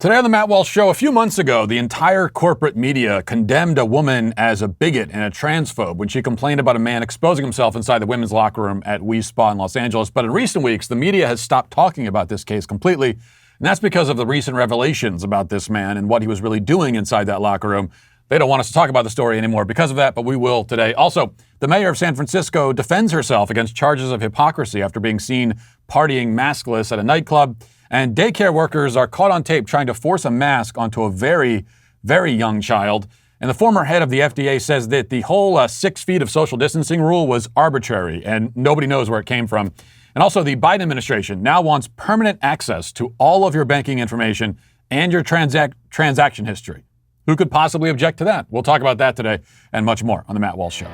Today on the Matt Walsh Show, a few months ago, the entire corporate media condemned a woman as a bigot and a transphobe when she complained about a man exposing himself inside the women's locker room at Spa in Los Angeles. But in recent weeks, the media has stopped talking about this case completely, and that's because of the recent revelations about this man and what he was really doing inside that locker room. They don't want us to talk about the story anymore because of that, but we will today. Also, the mayor of San Francisco defends herself against charges of hypocrisy after being seen partying maskless at a nightclub. And daycare workers are caught on tape trying to force a mask onto a very, very young child. And the former head of the FDA says that the whole 6 feet of social distancing rule was arbitrary and nobody knows where it came from. And also, the Biden administration now wants permanent access to all of your banking information and your transaction history. Who could possibly object to that? We'll talk about that today and much more on The Matt Walsh Show.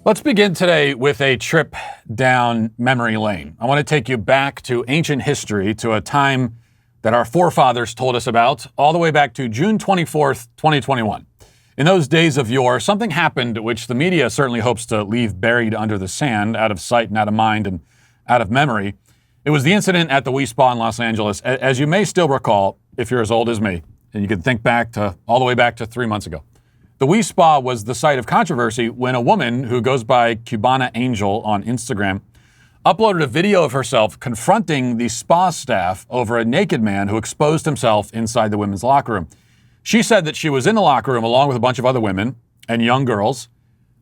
Let's begin today with a trip down memory lane. I want to take you back to ancient history, to a time that our forefathers told us about, all the way back to June 24th, 2021. In those days of yore, something happened which the media certainly hopes to leave buried under the sand, out of sight and out of mind and out of memory. It was the incident at the Spa in Los Angeles. As you may still recall, if you're as old as me, and you can think back to all the way back to 3 months ago. The Spa was the site of controversy when a woman who goes by Cubana Angel on Instagram uploaded a video of herself confronting the spa staff over a naked man who exposed himself inside the women's locker room. She said that she was in the locker room along with a bunch of other women and young girls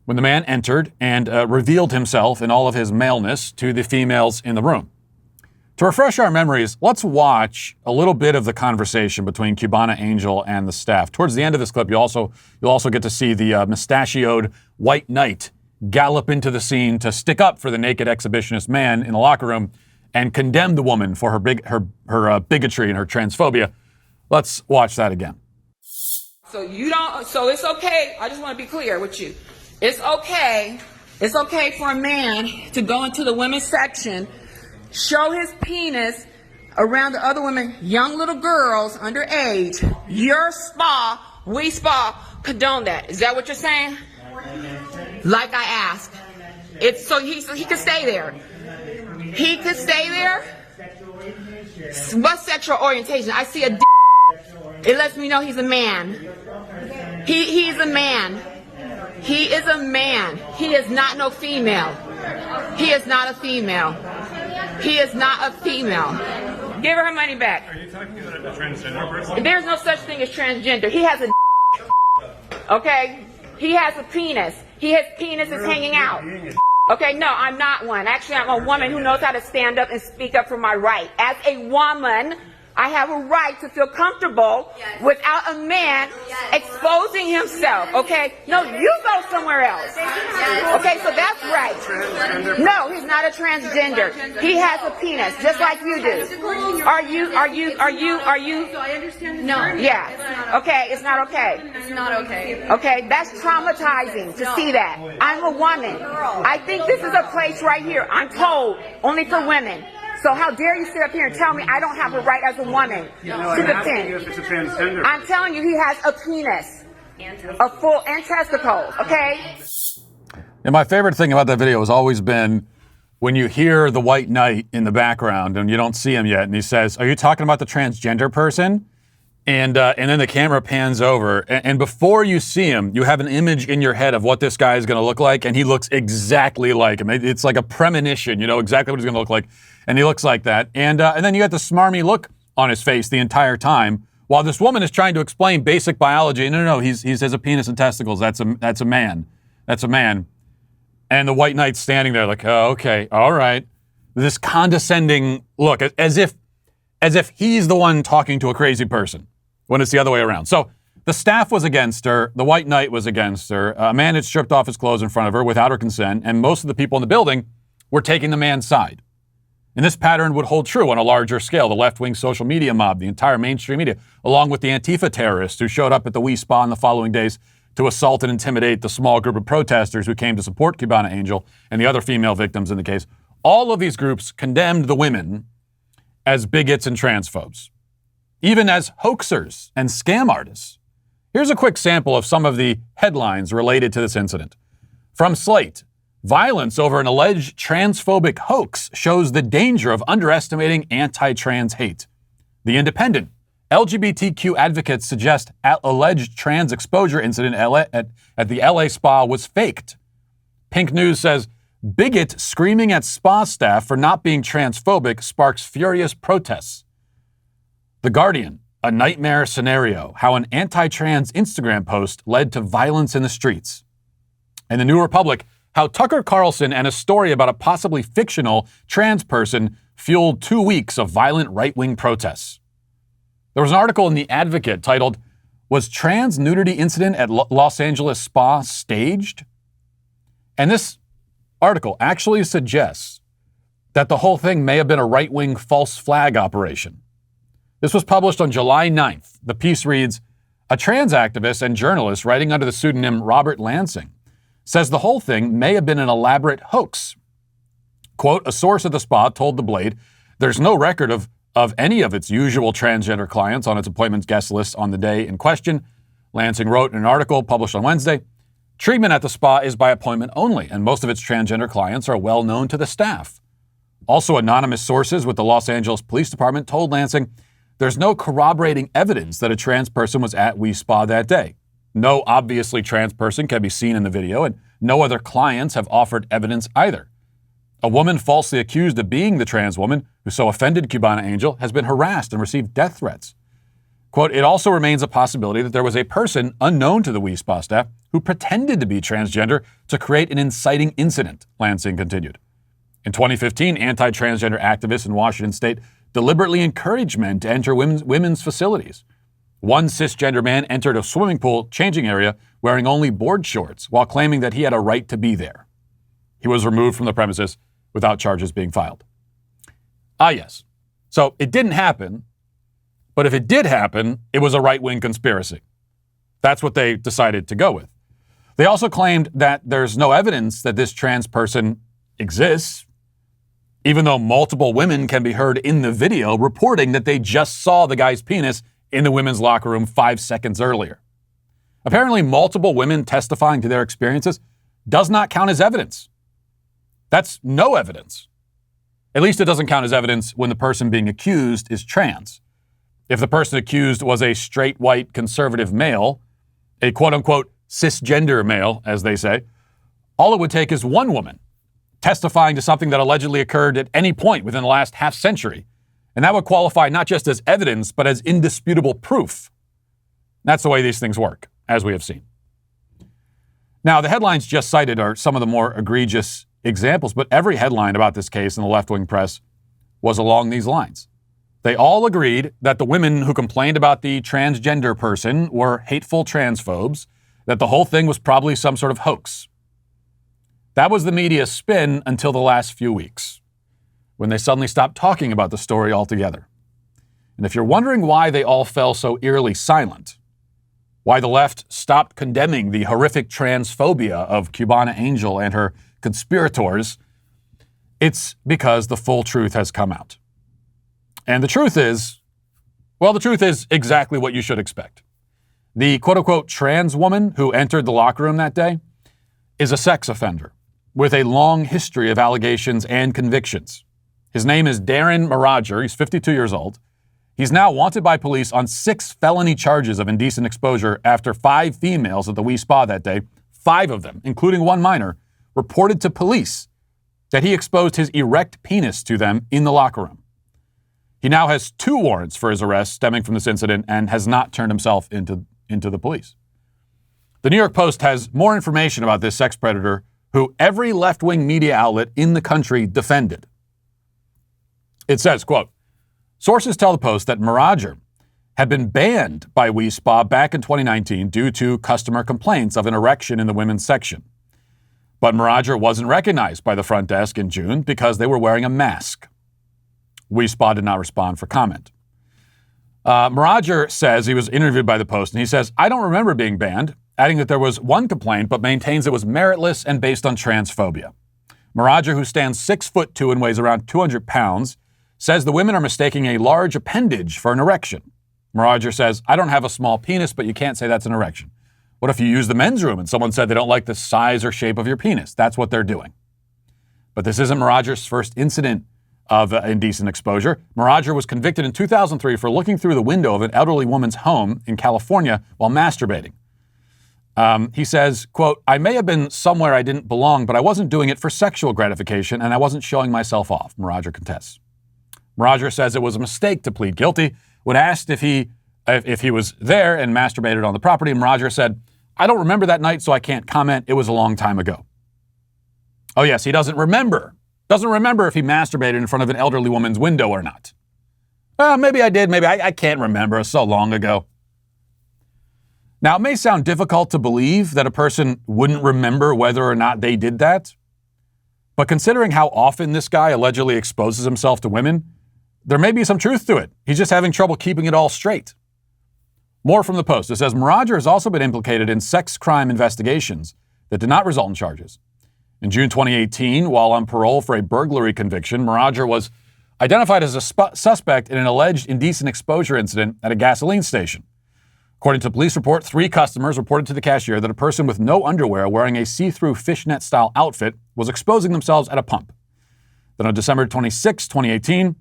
when the man entered and revealed himself in all of his maleness to the females in the room. To refresh our memories, let's watch a little bit of the conversation between Cubana Angel and the staff. Towards the end of this clip, you'll also get to see the mustachioed white knight gallop into the scene to stick up for the naked exhibitionist man in the locker room and condemn the woman for her bigotry and her transphobia. Let's watch that again. So it's okay. I just want to be clear with you. It's okay for a man to go into the women's section, show his penis around the other women, young little girls underage. Your spa, Spa, condone that. Is that what you're saying? Like I asked. So he could stay there. He could stay there. What sexual orientation? I see a d. It lets me know he's a man. He's a man. He is a man. He is not no female. He is not a female. He is not a female. Give her money back. Are you talking about a transgender person? There's no such thing as transgender. He has a okay? He has a penis. His penis is hanging out. Okay, no, I'm not one. Actually, I'm a woman who knows how to stand up and speak up for my right. As a woman, I have a right to feel comfortable without a man exposing himself, okay? No, you go somewhere else. Okay, so that's right. No, he's not a transgender. He has a penis, just like you do. Are you? So I understand. No. Yeah. Okay, it's not okay. It's not okay. Okay, that's traumatizing to see that. I'm a woman. I think this is a place right here, I'm told, only for women. So how dare you sit up here and tell me I don't have a right as a woman to defend? If it's a transgender. I'm telling you, he has a penis, a full and testicles. Okay. And my favorite thing about that video has always been when you hear the white knight in the background and you don't see him yet, and he says, "Are you talking about the transgender person?" And then the camera pans over, and before you see him, you have an image in your head of what this guy is going to look like, and he looks exactly like him. It's like a premonition, you know exactly what he's going to look like, and he looks like that. And then you got the smarmy look on his face the entire time, while this woman is trying to explain basic biology. No, he has a penis and testicles. That's a man. That's a man. And the white knight's standing there like, oh, okay, all right. This condescending look, as if he's the one talking to a crazy person, when it's the other way around. So the staff was against her. The white knight was against her. A man had stripped off his clothes in front of her without her consent, and most of the people in the building were taking the man's side. And this pattern would hold true on a larger scale. The left-wing social media mob, the entire mainstream media, along with the Antifa terrorists who showed up at the Spa in the following days to assault and intimidate the small group of protesters who came to support Cubana Angel and the other female victims in the case. All of these groups condemned the women as bigots and transphobes, even as hoaxers and scam artists. Here's a quick sample of some of the headlines related to this incident. From Slate, violence over an alleged transphobic hoax shows the danger of underestimating anti-trans hate. The Independent, LGBTQ advocates suggest alleged trans exposure incident at the LA spa was faked. Pink News says, bigot screaming at spa staff for not being transphobic sparks furious protests. The Guardian, a nightmare scenario, how an anti-trans Instagram post led to violence in the streets. And the New Republic, how Tucker Carlson and a story about a possibly fictional trans person fueled 2 weeks of violent right-wing protests. There was an article in The Advocate titled, "Was Trans Nudity Incident at Los Angeles Spa Staged?" And this article actually suggests that the whole thing may have been a right-wing false flag operation. This was published on July 9th. The piece reads, "A trans activist and journalist writing under the pseudonym Robert Lansing says the whole thing may have been an elaborate hoax. Quote, a source at the spa told The Blade there's no record of any of its usual transgender clients on its appointment guest list on the day in question. Lansing wrote in an article published on Wednesday, treatment at the spa is by appointment only, and most of its transgender clients are well known to the staff. Also, anonymous sources with the Los Angeles Police Department told Lansing there's no corroborating evidence that a trans person was at We Spa that day. No obviously trans person can be seen in the video, and no other clients have offered evidence either. A woman falsely accused of being the trans woman who so offended Cubana Angel has been harassed and received death threats. Quote, it also remains a possibility that there was a person unknown to the We Spa staff who pretended to be transgender to create an inciting incident," Lansing continued. In 2015, anti-transgender activists in Washington state deliberately encouraged men to enter women's facilities. One cisgender man entered a swimming pool changing area wearing only board shorts while claiming that he had a right to be there. He was removed from the premises without charges being filed. Ah, yes. So it didn't happen, but if it did happen, it was a right-wing conspiracy. That's what they decided to go with. They also claimed that there's no evidence that this trans person exists, even though multiple women can be heard in the video reporting that they just saw the guy's penis in the women's locker room 5 seconds earlier. Apparently, multiple women testifying to their experiences does not count as evidence. That's no evidence. At least it doesn't count as evidence when the person being accused is trans. If the person accused was a straight, white, conservative male, a quote-unquote cisgender male, as they say, all it would take is one woman testifying to something that allegedly occurred at any point within the last half century. And that would qualify not just as evidence, but as indisputable proof. That's the way these things work, as we have seen. Now, the headlines just cited are some of the more egregious examples, but every headline about this case in the left-wing press was along these lines. They all agreed that the women who complained about the transgender person were hateful transphobes, that the whole thing was probably some sort of hoax. That was the media's spin until the last few weeks, when they suddenly stopped talking about the story altogether. And if you're wondering why they all fell so eerily silent, why the left stopped condemning the horrific transphobia of Cubana Angel and her conspirators, it's because the full truth has come out. And the truth is exactly what you should expect. The quote-unquote trans woman who entered the locker room that day is a sex offender with a long history of allegations and convictions. His name is Darren Marager. He's 52 years old. He's now wanted by police on 6 felony charges of indecent exposure after 5 females at the We Spa that day, 5 of them, including one minor, reported to police that he exposed his erect penis to them in the locker room. He now has 2 warrants for his arrest stemming from this incident and has not turned himself into the police. The New York Post has more information about this sex predator who every left-wing media outlet in the country defended. It says, quote, sources tell the Post that Marager had been banned by We Spa back in 2019 due to customer complaints of an erection in the women's section. But Marager wasn't recognized by the front desk in June because they were wearing a mask. We Spa did not respond for comment. Marager says he was interviewed by the Post, and he says, I don't remember being banned, adding that there was one complaint, but maintains it was meritless and based on transphobia. Marager, who stands 6'2" and weighs around 200 pounds, says the women are mistaking a large appendage for an erection. Marager says, I don't have a small penis, but you can't say that's an erection. What if you use the men's room and someone said they don't like the size or shape of your penis? That's what they're doing. But this isn't Marager's first incident of indecent exposure. Marager was convicted in 2003 for looking through the window of an elderly woman's home in California while masturbating. He says, quote, "I may have been somewhere I didn't belong, but I wasn't doing it for sexual gratification and I wasn't showing myself off," Marager contests. Marager says it was a mistake to plead guilty. When asked if he was there and masturbated on the property, Marager said, "I don't remember that night, so I can't comment. It was a long time ago." Oh yes, he doesn't remember. Doesn't remember if he masturbated in front of an elderly woman's window or not. Maybe I did, maybe I can't remember. It was so long ago. Now, it may sound difficult to believe that a person wouldn't remember whether or not they did that, but considering how often this guy allegedly exposes himself to women, there may be some truth to it. He's just having trouble keeping it all straight. More from the Post. It says, Marager has also been implicated in sex crime investigations that did not result in charges. In June 2018, while on parole for a burglary conviction, Marager was identified as a suspect in an alleged indecent exposure incident at a gasoline station. According to a police report, 3 customers reported to the cashier that a person with no underwear wearing a see-through fishnet-style outfit was exposing themselves at a pump. Then on December 26, 2018,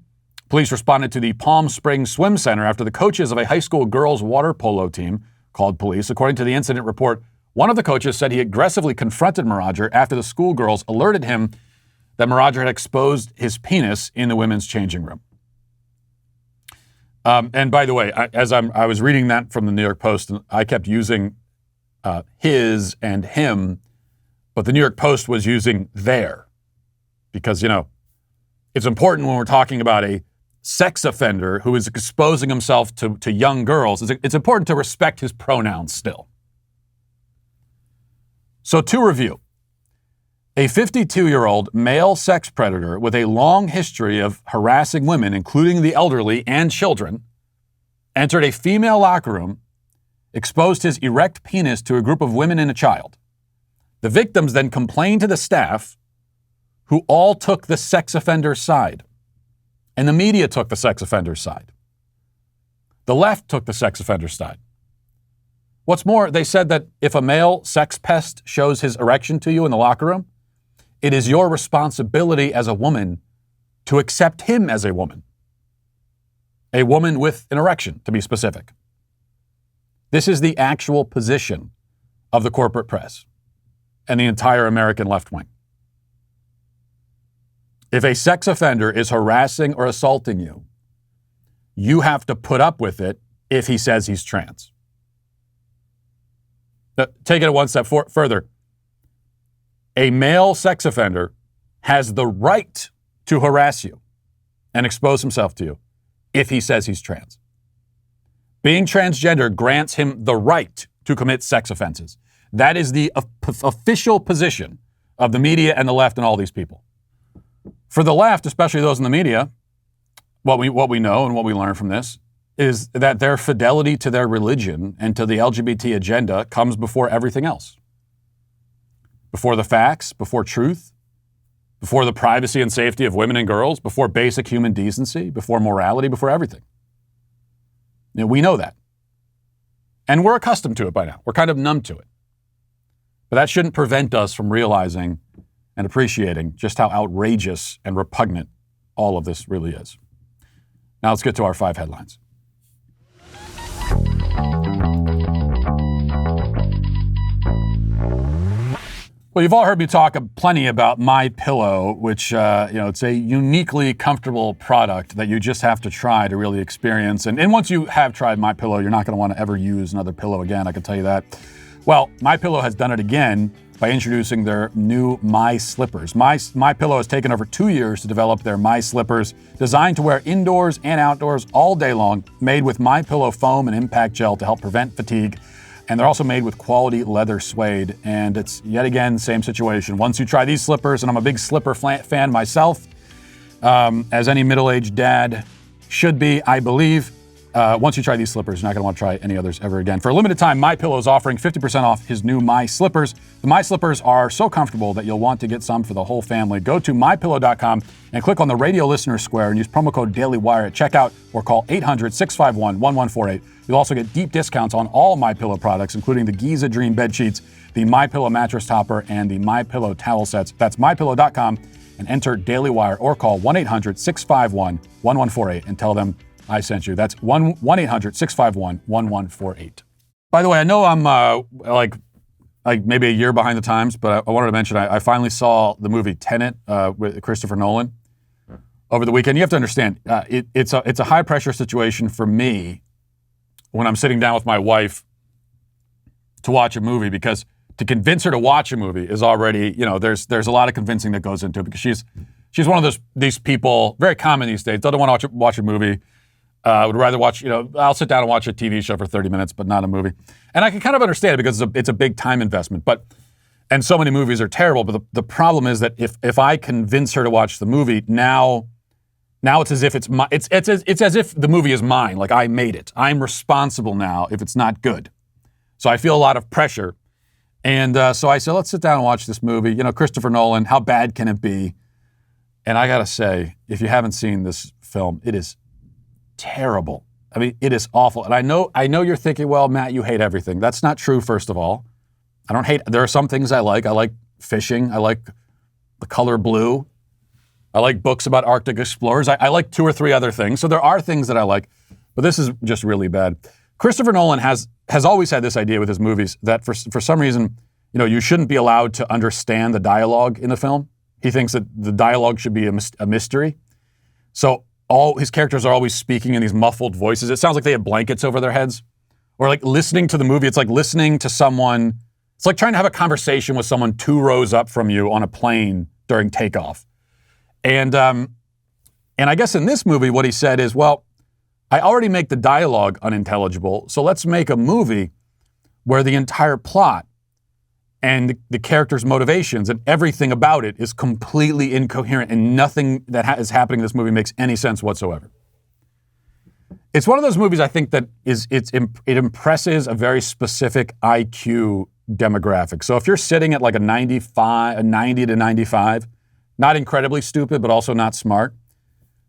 police responded to the Palm Springs Swim Center after the coaches of a high school girls' water polo team called police. According to the incident report, one of the coaches said he aggressively confronted Marager after the schoolgirls alerted him that Marager had exposed his penis in the women's changing room. And by the way, I was reading that from the New York Post, and I kept using his and him, but the New York Post was using their, because, it's important when we're talking about a sex offender who is exposing himself to young girls. It's important to respect his pronouns still. So to review, a 52-year-old male sex predator with a long history of harassing women, including the elderly and children, entered a female locker room, exposed his erect penis to a group of women and a child. The victims then complained to the staff, who all took the sex offender's side. And the media took the sex offender's side. The left took the sex offender's side. What's more, they said that if a male sex pest shows his erection to you in the locker room, it is your responsibility as a woman to accept him as a woman. A woman with an erection, to be specific. This is the actual position of the corporate press and the entire American left wing. If a sex offender is harassing or assaulting you, you have to put up with it if he says he's trans. Now, take it one step further. A male sex offender has the right to harass you and expose himself to you if he says he's trans. Being transgender grants him the right to commit sex offenses. That is the official position of the media and the left and all these people. For the left, especially those in the media, what we know and what we learn from this is that their fidelity to their religion and to the LGBT agenda comes before everything else. Before the facts, before truth, before the privacy and safety of women and girls, before basic human decency, before morality, before everything. We know that. And we're accustomed to it by now. We're kind of numb to it. But that shouldn't prevent us from realizing and appreciating just how outrageous and repugnant all of this really is. Now let's get to our 5 headlines. Well, you've all heard me talk plenty about MyPillow, which, it's a uniquely comfortable product that you just have to try to really experience. And once you have tried MyPillow, you're not going to want to ever use another pillow again, I can tell you that. Well, MyPillow has done it again by introducing their new My Slippers. MyPillow has taken over 2 years to develop their My Slippers, designed to wear indoors and outdoors all day long, made with MyPillow foam and impact gel to help prevent fatigue. And they're also made with quality leather suede. And it's, yet again, same situation. Once you try these slippers, and I'm a big slipper fan myself, as any middle-aged dad should be, I believe, Once you try these slippers, you're not going to want to try any others ever again. For a limited time, MyPillow is offering 50% off his new My Slippers. The My Slippers are so comfortable that you'll want to get some for the whole family. Go to mypillow.com and click on the radio listener square and use promo code DailyWire at checkout or call 800-651-1148. You'll also get deep discounts on all MyPillow products, including the Giza Dream bed sheets, the MyPillow mattress topper, and the MyPillow towel sets. That's mypillow.com and enter DailyWire or call 1-800-651-1148 and tell them I sent you. That's 1-800-651-1148. By the way, I know I'm like maybe a year behind the times, but I wanted to mention I finally saw the movie Tenet with Christopher Nolan over the weekend. You have to understand, it's a high pressure situation for me when I'm sitting down with my wife to watch a movie, because to convince her to watch a movie is already, there's a lot of convincing that goes into it, because she's one of these people, very common these days, doesn't want to watch a movie. Would rather watch, I'll sit down and watch a TV show for 30 minutes, but not a movie. And I can kind of understand it because it's a big time investment. And so many movies are terrible. But the problem is that if I convince her to watch the movie, now it's as if it's as if the movie is mine. Like I made it. I'm responsible now if it's not good. So I feel a lot of pressure. And so I said, let's sit down and watch this movie. Christopher Nolan, how bad can it be? And I got to say, if you haven't seen this film, it is terrible. I mean, it is awful. And I know you're thinking, well, Matt, you hate everything. That's not true, first of all. I don't hate, there are some things I like. I like fishing. I like the color blue. I like books about Arctic explorers. I like 2 or 3 other things. So there are things that I like, but this is just really bad. Christopher Nolan has always had this idea with his movies that for some reason, you shouldn't be allowed to understand the dialogue in the film. He thinks that the dialogue should be a mystery. So all his characters are always speaking in these muffled voices. It sounds like they have blankets over their heads. Or like listening to the movie, it's like listening to someone, it's like trying to have a conversation with someone 2 rows up from you on a plane during takeoff. And I guess in this movie, what he said is, well, I already make the dialogue unintelligible, so let's make a movie where the entire plot and the character's motivations and everything about it is completely incoherent, and nothing that is happening in this movie makes any sense whatsoever. It's one of those movies I think that it impresses a very specific IQ demographic. So if you're sitting at like a 90 to 95, not incredibly stupid, but also not smart,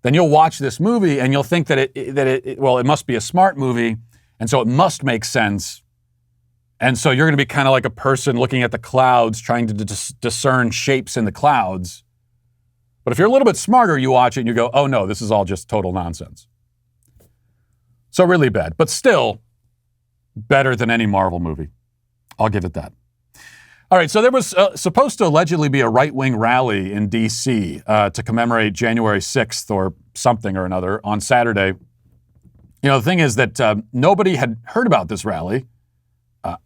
then you'll watch this movie and you'll think that it must be a smart movie, and so it must make sense. And so you're going to be kind of like a person looking at the clouds, trying to discern shapes in the clouds. But if you're a little bit smarter, you watch it and you go, oh no, this is all just total nonsense. So really bad, but still better than any Marvel movie. I'll give it that. All right, so there was supposed to allegedly be a right-wing rally in D.C. To commemorate January 6th or something or another on Saturday. The thing is that nobody had heard about this rally.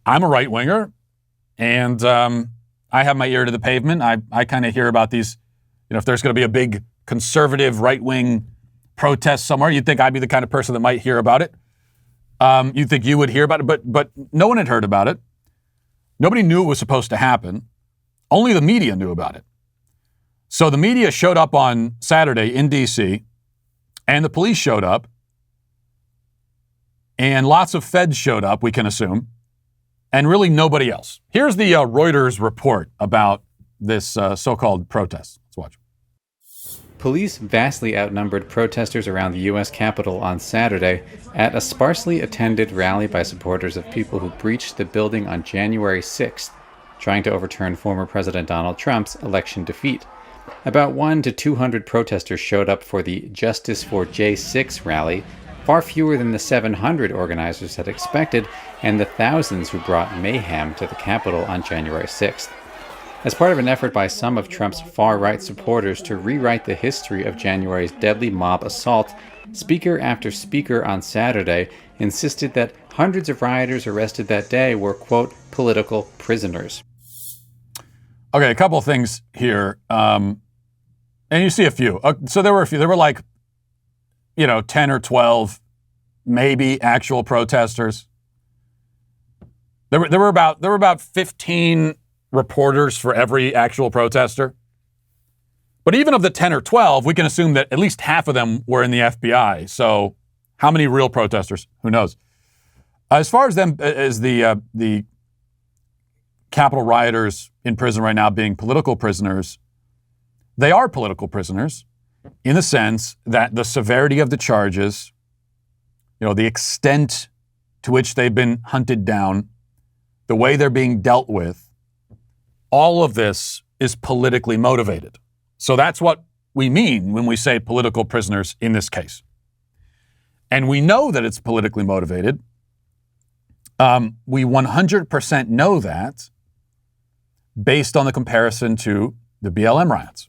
I'm a right-winger, and I have my ear to the pavement. I kind of hear about these, if there's going to be a big conservative right-wing protest somewhere, you'd think I'd be the kind of person that might hear about it. You'd think you would hear about it, but no one had heard about it. Nobody knew it was supposed to happen. Only the media knew about it. So the media showed up on Saturday in D.C., and the police showed up, and lots of feds showed up, we can assume, and really nobody else. Here's the Reuters report about this so-called protest. Let's watch. Police vastly outnumbered protesters around the U.S. Capitol on Saturday at a sparsely attended rally by supporters of people who breached the building on January 6th, trying to overturn former President Donald Trump's election defeat. About 100 to 200 protesters showed up for the Justice for J6 rally, far fewer than the 700 organizers had expected, and the thousands who brought mayhem to the Capitol on January 6th. As part of an effort by some of Trump's far-right supporters to rewrite the history of January's deadly mob assault, speaker after speaker on Saturday insisted that hundreds of rioters arrested that day were, quote, political prisoners. Okay, a couple of things here. And you see a few. So there were a few. There were like, 10 or 12 maybe actual protesters. There were about 15 reporters for every actual protester. But even of the 10 or 12, we can assume that at least half of them were in the FBI. So How many real protesters? Who knows? As far as them, as the Capitol rioters in prison right now being political prisoners, they are political prisoners in the sense that the severity of the charges, the extent to which they've been hunted down, the way they're being dealt with, all of this is politically motivated. So that's what we mean when we say political prisoners in this case. And we know that it's politically motivated. We 100% know that based on the comparison to the BLM riots.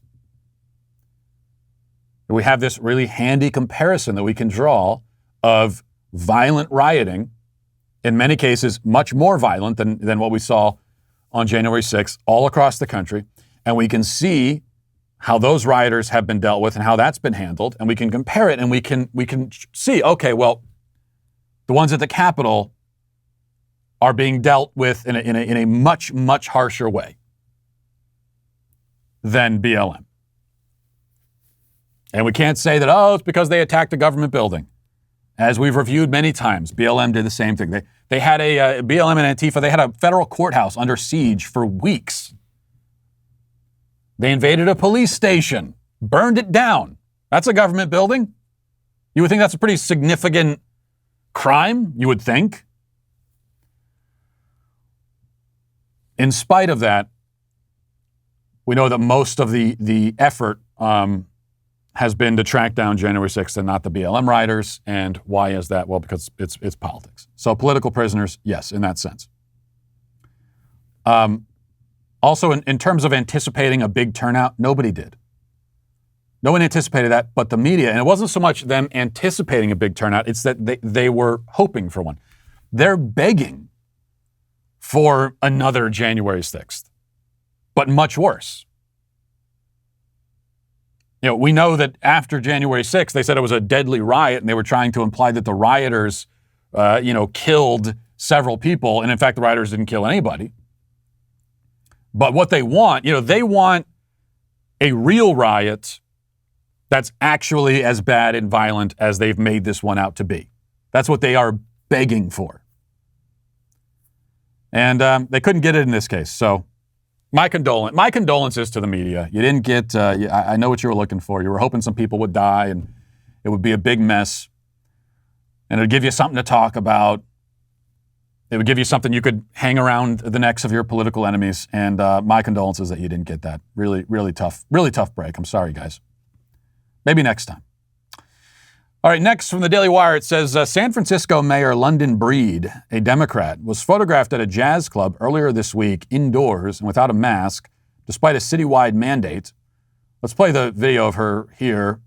We have this really handy comparison that we can draw of violent rioting, in many cases much more violent than what we saw on January 6th all across the country. And we can see how those rioters have been dealt with and how that's been handled. And we can compare it and we can see, okay, well, the ones at the Capitol are being dealt with in a much, much harsher way than BLM. And we can't say that, it's because they attacked a government building. As we've reviewed many times, BLM did the same thing. They had BLM and Antifa, they had a federal courthouse under siege for weeks. They invaded a police station, burned it down. That's a government building. You would think that's a pretty significant crime, you would think. In spite of that, we know that most of the effort has been to track down January 6th and not the BLM rioters. And why is that? Well, because it's politics. So political prisoners, yes, in that sense. Also, in terms of anticipating a big turnout, nobody did. No one anticipated that but the media. And it wasn't so much them anticipating a big turnout, it's that they were hoping for one. They're begging for another January 6th, but much worse. We know that after January 6th, they said it was a deadly riot, and they were trying to imply that the rioters, killed several people. And in fact, the rioters didn't kill anybody. But what they want, they want a real riot that's actually as bad and violent as they've made this one out to be. That's what they are begging for. And they couldn't get it in this case. So my condolences to the media. You didn't get, I know what you were looking for. You were hoping some people would die and it would be a big mess. And it would give you something to talk about. It would give you something you could hang around the necks of your political enemies. And my condolences that you didn't get that. Really, really tough break. I'm sorry, guys. Maybe next time. All right, next from the Daily Wire, it says San Francisco Mayor London Breed, a Democrat, was photographed at a jazz club earlier this week indoors and without a mask, despite a citywide mandate. Let's play the video of her here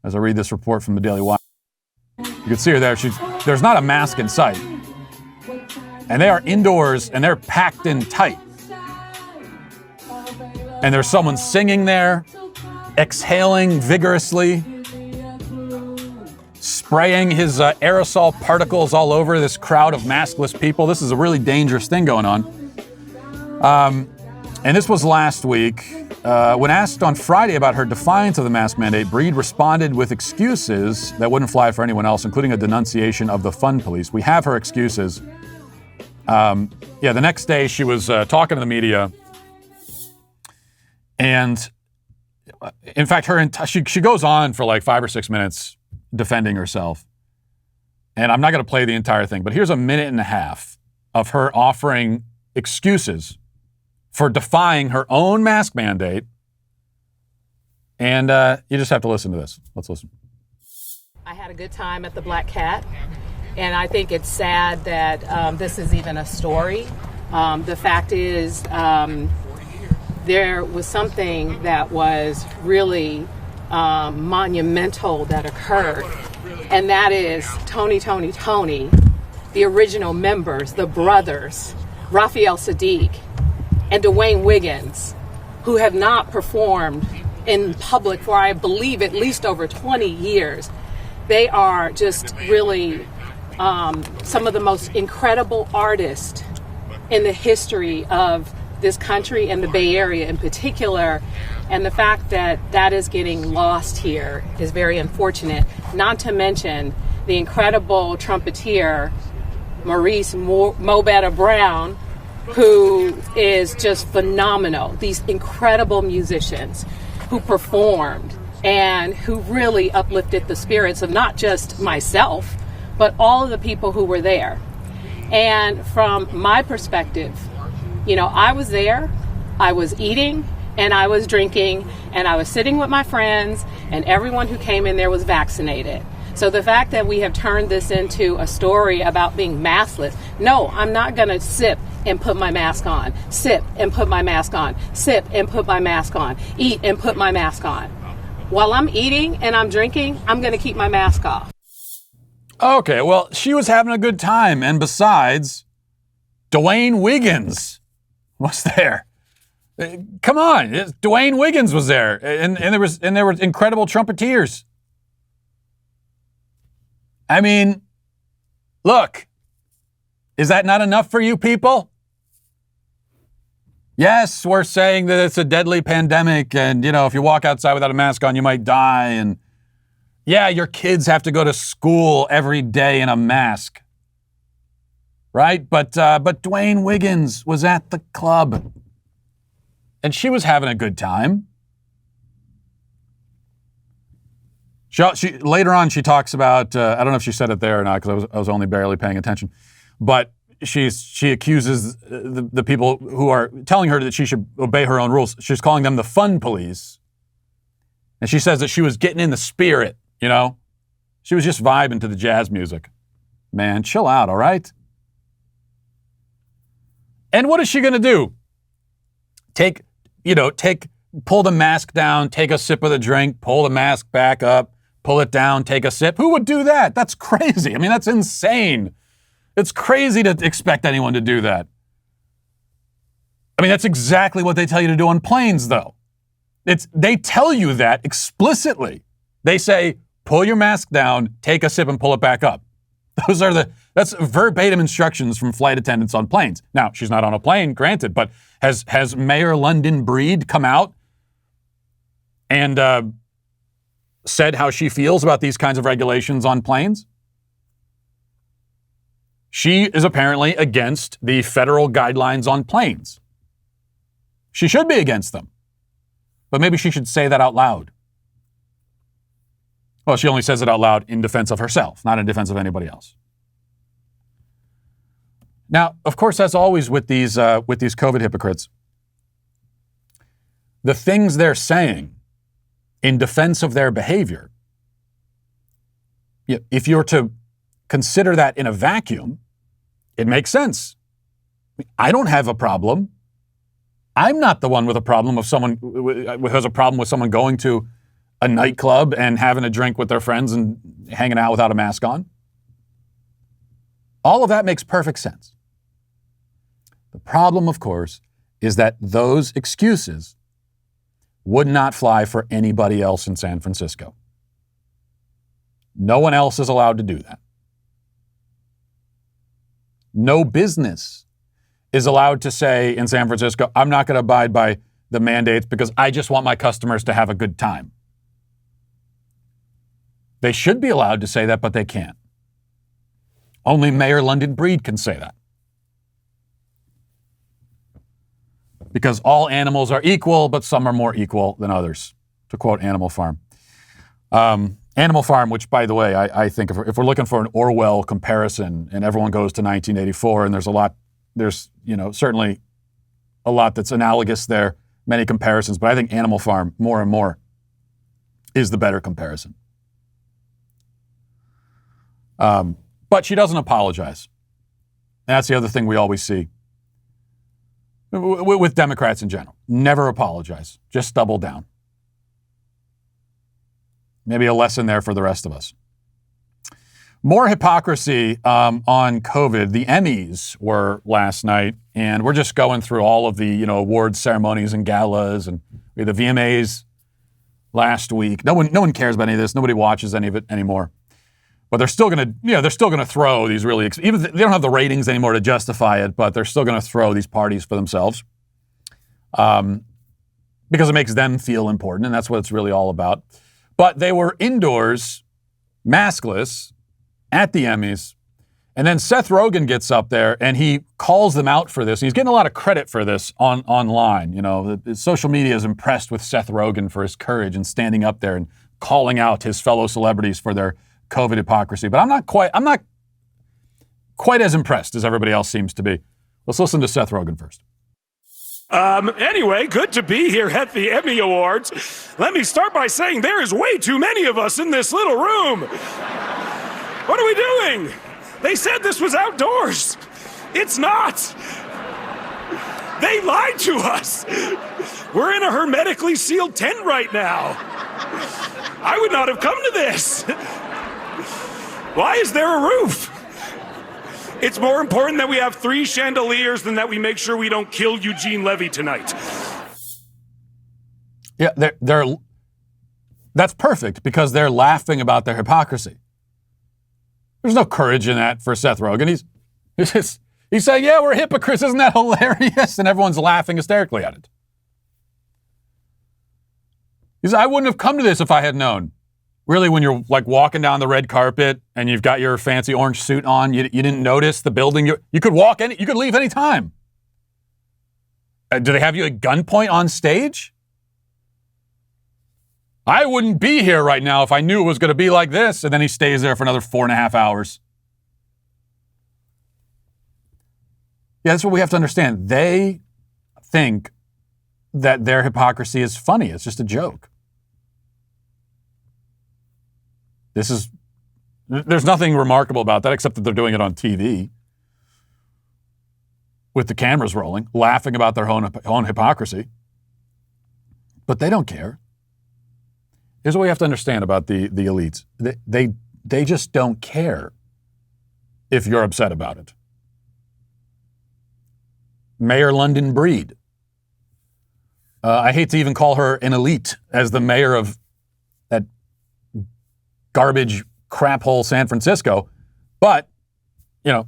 as I read this report from the Daily Wire. You can see her there. There's not a mask in sight. And they are indoors and they're packed in tight. And there's someone singing there, exhaling vigorously, spraying his aerosol particles all over this crowd of maskless people. This is a really dangerous thing going on. And this was last week. When asked on Friday about her defiance of the mask mandate, Breed responded with excuses that wouldn't fly for anyone else, including a denunciation of the fun police. We have her excuses. The next day she was talking to the media. And in fact, she goes on for like 5 or 6 minutes defending herself. And I'm not going to play the entire thing, but here's a minute and a half of her offering excuses for defying her own mask mandate. And you just have to listen to this. Let's listen. I had a good time at the Black Cat, and I think it's sad that this is even a story. The fact is, there was something that was really monumental that occurred, and that is Tony, the original members, the brothers, Raphael Sadiq and Dwayne Wiggins, who have not performed in public for, I believe, at least over 20 years. They are just really some of the most incredible artists in the history of this country and the Bay Area in particular. And the fact that that is getting lost here is very unfortunate. Not to mention the incredible trumpeter, Maurice Mobetta Brown, who is just phenomenal. These incredible musicians who performed and who really uplifted the spirits of not just myself, but all of the people who were there. And from my perspective, you know, I was there, I was eating, and I was drinking, and I was sitting with my friends, and everyone who came in there was vaccinated. So the fact that we have turned this into a story about being maskless, no, I'm not going to sip and put my mask on, sip and put my mask on, sip and put my mask on, eat and put my mask on. While I'm eating and I'm drinking, I'm going to keep my mask off. Okay, well, she was having a good time. And besides, Dwayne Wiggins was there. Come on, Dwayne Wiggins was there. And there were incredible trumpeteers. I mean, look, is that not enough for you people? Yes, we're saying that it's a deadly pandemic and, you know, if you walk outside without a mask on, you might die. And yeah, your kids have to go to school every day in a mask. Right? But Dwayne Wiggins was at the club and she was having a good time. She later on, she talks about, I don't know if she said it there or not because I was only barely paying attention, but she accuses the people who are telling her that she should obey her own rules. She's calling them the fun police. And she says that she was getting in the spirit, you know? She was just vibing to the jazz music. Man, chill out, all right? And what is she going to do? Pull the mask down, take a sip of the drink, pull the mask back up, pull it down, take a sip. Who would do that? That's crazy. I mean, that's insane. It's crazy to expect anyone to do that. I mean, that's exactly what they tell you to do on planes, though. They tell you that explicitly. They say, pull your mask down, take a sip, and pull it back up. That's verbatim instructions from flight attendants on planes. Now, she's not on a plane, granted, but has Mayor London Breed come out and said how she feels about these kinds of regulations on planes? She is apparently against the federal guidelines on planes. She should be against them. But maybe she should say that out loud. Well, she only says it out loud in defense of herself, not in defense of anybody else. Now, of course, as always with these COVID hypocrites, the things they're saying in defense of their behavior, if you're to consider that in a vacuum, it makes sense. I don't have a problem. I'm not the one with a problem of someone who has a problem with someone going to a nightclub and having a drink with their friends and hanging out without a mask on. All of that makes perfect sense. The problem, of course, is that those excuses would not fly for anybody else in San Francisco. No one else is allowed to do that. No business is allowed to say in San Francisco, I'm not going to abide by the mandates because I just want my customers to have a good time. They should be allowed to say that, but they can't. Only Mayor London Breed can say that. Because all animals are equal, but some are more equal than others, to quote Animal Farm. Animal Farm, which, by the way, I think if we're looking for an Orwell comparison and everyone goes to 1984 and there's certainly a lot that's analogous there, many comparisons, but I think Animal Farm more and more is the better comparison. But she doesn't apologize. And that's the other thing we always see with Democrats in general. Never apologize. Just double down. Maybe a lesson there for the rest of us. More hypocrisy on COVID. The Emmys were last night, and we're just going through all of the awards ceremonies and galas, and we had the VMAs last week. No one cares about any of this. Nobody watches any of it anymore. But they're still gonna throw these really even they don't have the ratings anymore to justify it, but they're still gonna throw these parties for themselves, because it makes them feel important, and that's what it's really all about. But they were indoors, maskless, at the Emmys. And then Seth Rogen gets up there and he calls them out for this. And he's getting a lot of credit for this online. You know, the social media is impressed with Seth Rogen for his courage and standing up there and calling out his fellow celebrities for their COVID hypocrisy. But I'm not quite as impressed as everybody else seems to be. Let's listen to Seth Rogen first. Anyway, good to be here at the Emmy Awards. Let me start by saying there is way too many of us in this little room. What are we doing? They said this was outdoors. It's not. They lied to us. We're in a hermetically sealed tent right now. I would not have come to this. Why is there a roof? It's more important that we have 3 chandeliers than that we make sure we don't kill Eugene Levy tonight. Yeah, that's perfect because they're laughing about their hypocrisy. There's no courage in that for Seth Rogen. He's saying, yeah, we're hypocrites. Isn't that hilarious? And everyone's laughing hysterically at it. He said, I wouldn't have come to this if I had known. Really, when you're like walking down the red carpet and you've got your fancy orange suit on, you didn't notice the building. You could you could leave any time. Do they have you at gunpoint on stage? I wouldn't be here right now if I knew it was going to be like this. And then he stays there for another 4.5 hours. Yeah, that's what we have to understand. They think that their hypocrisy is funny. It's just a joke. There's nothing remarkable about that except that they're doing it on TV with the cameras rolling, laughing about their own hypocrisy. But they don't care. Here's what we have to understand about the elites. They just don't care if you're upset about it. Mayor London Breed. I hate to even call her an elite as the mayor of that garbage crap hole San Francisco. But, you know,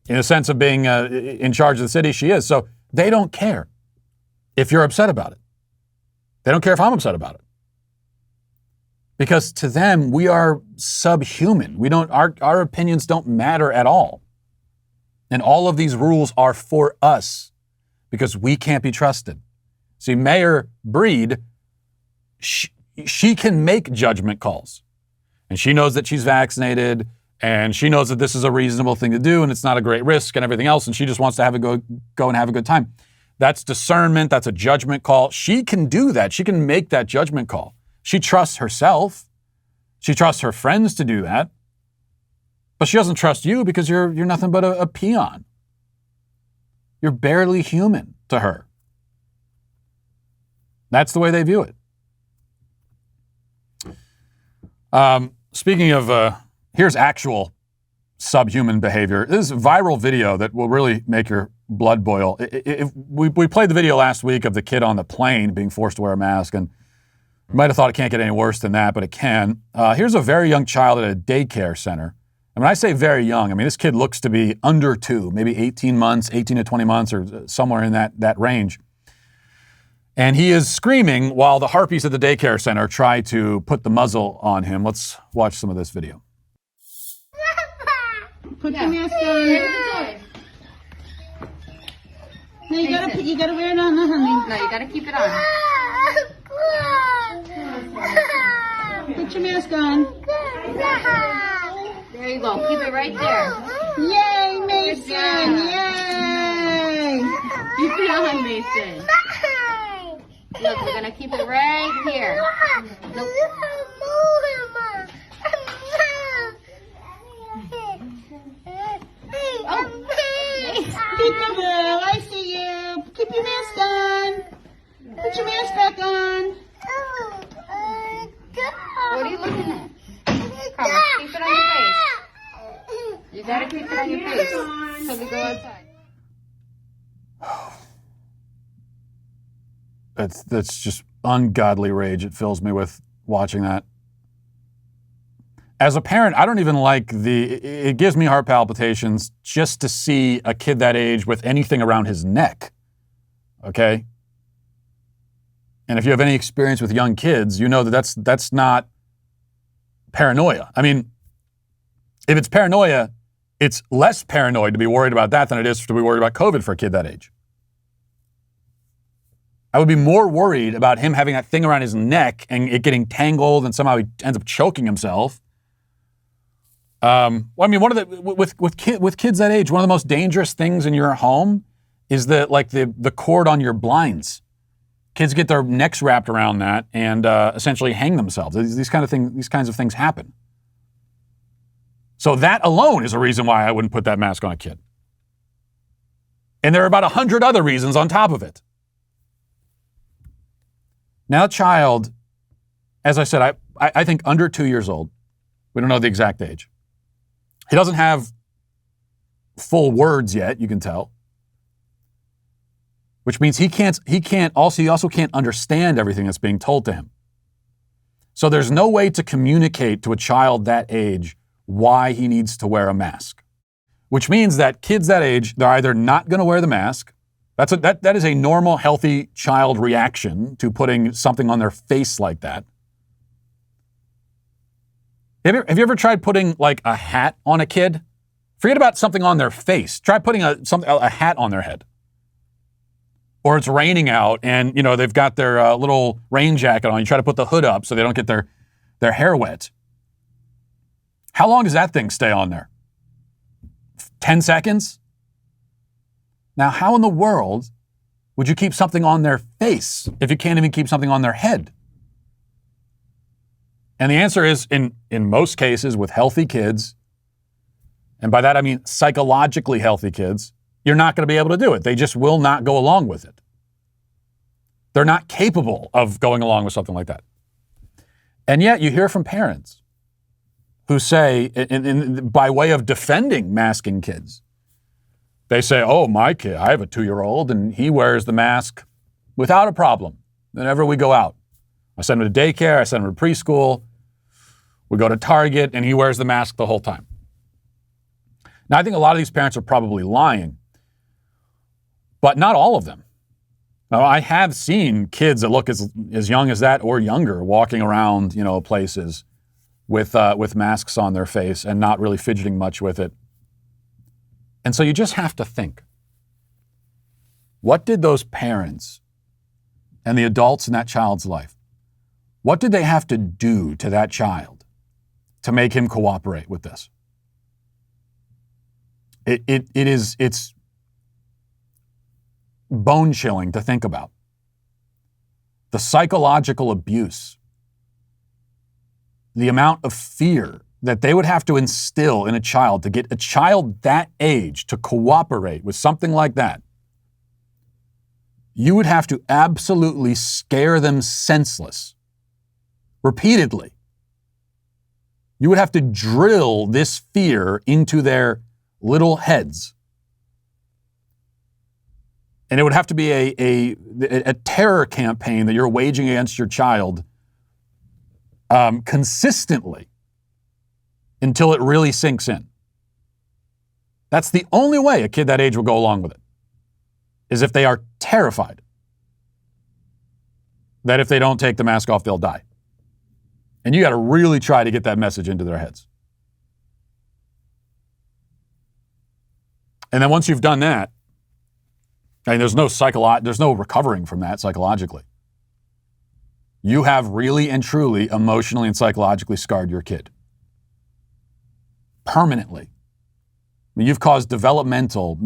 in a sense of being in charge of the city, she is. So they don't care if you're upset about it. They don't care if I'm upset about it. Because to them, we are subhuman. Our opinions don't matter at all. And all of these rules are for us because we can't be trusted. See, Mayor Breed, she can make judgment calls. And she knows that she's vaccinated, and she knows that this is a reasonable thing to do, and it's not a great risk and everything else, and she just wants to go and have a good time. That's discernment. That's a judgment call. She can do that. She can make that judgment call. She trusts herself. She trusts her friends to do that. But she doesn't trust you because you're nothing but a peon. You're barely human to her. That's the way they view it. Speaking of, here's actual subhuman behavior. This is a viral video that will really make your blood boil. We played the video last week of the kid on the plane being forced to wear a mask, and you might have thought it can't get any worse than that, but it can. Here's a very young child at a daycare center. And when I say very young, I mean this kid looks to be under 2, maybe 18 to 20 months or somewhere in that range. And he is screaming while the harpies at the daycare center try to put the muzzle on him. Let's watch some of this video. Put your mask on. No, you gotta wear it on, honey. No, you gotta keep it on. Put your mask on. There you go. Keep it right there. Yay, Mason! Yay! Keep it on, Mason. Look, we're gonna keep it right here. Nope. Oh. Peekaboo, I see you. Keep your mask on. Put your mask back on. What are you looking at? Come on, keep it on your face. You gotta keep it on your face until we go outside. That's just ungodly rage. It fills me with watching that. As a parent, I don't even like it gives me heart palpitations just to see a kid that age with anything around his neck. Okay? And if you have any experience with young kids, you know that that's not paranoia. I mean, If it's paranoia, it's less paranoid to be worried about that than it is to be worried about COVID for a kid that age. I would be more worried about him having that thing around his neck and it getting tangled and somehow he ends up choking himself. Well, I mean, with kids that age, one of the most dangerous things in your home is the cord on your blinds. Kids get their necks wrapped around that and essentially hang themselves. These kinds of things happen. So that alone is a reason why I wouldn't put that mask on a kid. And there are about 100 other reasons on top of it. Now, a child, as I said, I think under 2 years old, we don't know the exact age. He doesn't have full words yet, you can tell. Which means he also can't understand everything that's being told to him. So there's no way to communicate to a child that age why he needs to wear a mask. Which means that kids that age, they're either not going to wear the mask. That is a normal, healthy child reaction to putting something on their face like that. Have you ever tried putting like a hat on a kid? Forget about something on their face. Try putting a hat on their head. Or it's raining out and, they've got their little rain jacket on. You try to put the hood up so they don't get their hair wet. How long does that thing stay on there? 10 seconds? Now, how in the world would you keep something on their face if you can't even keep something on their head? And the answer is, in most cases with healthy kids, and by that I mean psychologically healthy kids, you're not going to be able to do it. They just will not go along with it. They're not capable of going along with something like that. And yet you hear from parents who say, by way of defending masking kids, they say, oh, my kid, I have a 2-year-old and he wears the mask without a problem whenever we go out. I send him to daycare, I send him to preschool, we go to Target, and he wears the mask the whole time. Now, I think a lot of these parents are probably lying, but not all of them. Now, I have seen kids that look as young as that or younger walking around, places with masks on their face and not really fidgeting much with it. And so you just have to think, what did those parents and the adults in that child's life, what did they have to do to that child to make him cooperate with this? It's bone chilling to think about. The psychological abuse, the amount of fear that they would have to instill in a child to get a child that age to cooperate with something like that. You would have to absolutely scare them senseless repeatedly. You would have to drill this fear into their little heads. And it would have to be a terror campaign that you're waging against your child consistently until it really sinks in. That's the only way a kid that age will go along with it, is if they are terrified that if they don't take the mask off, they'll die. And you got to really try to get that message into their heads. And then once you've done that, there's no recovering from that psychologically. You have really and truly emotionally and psychologically scarred your kid. Permanently. You've caused developmental,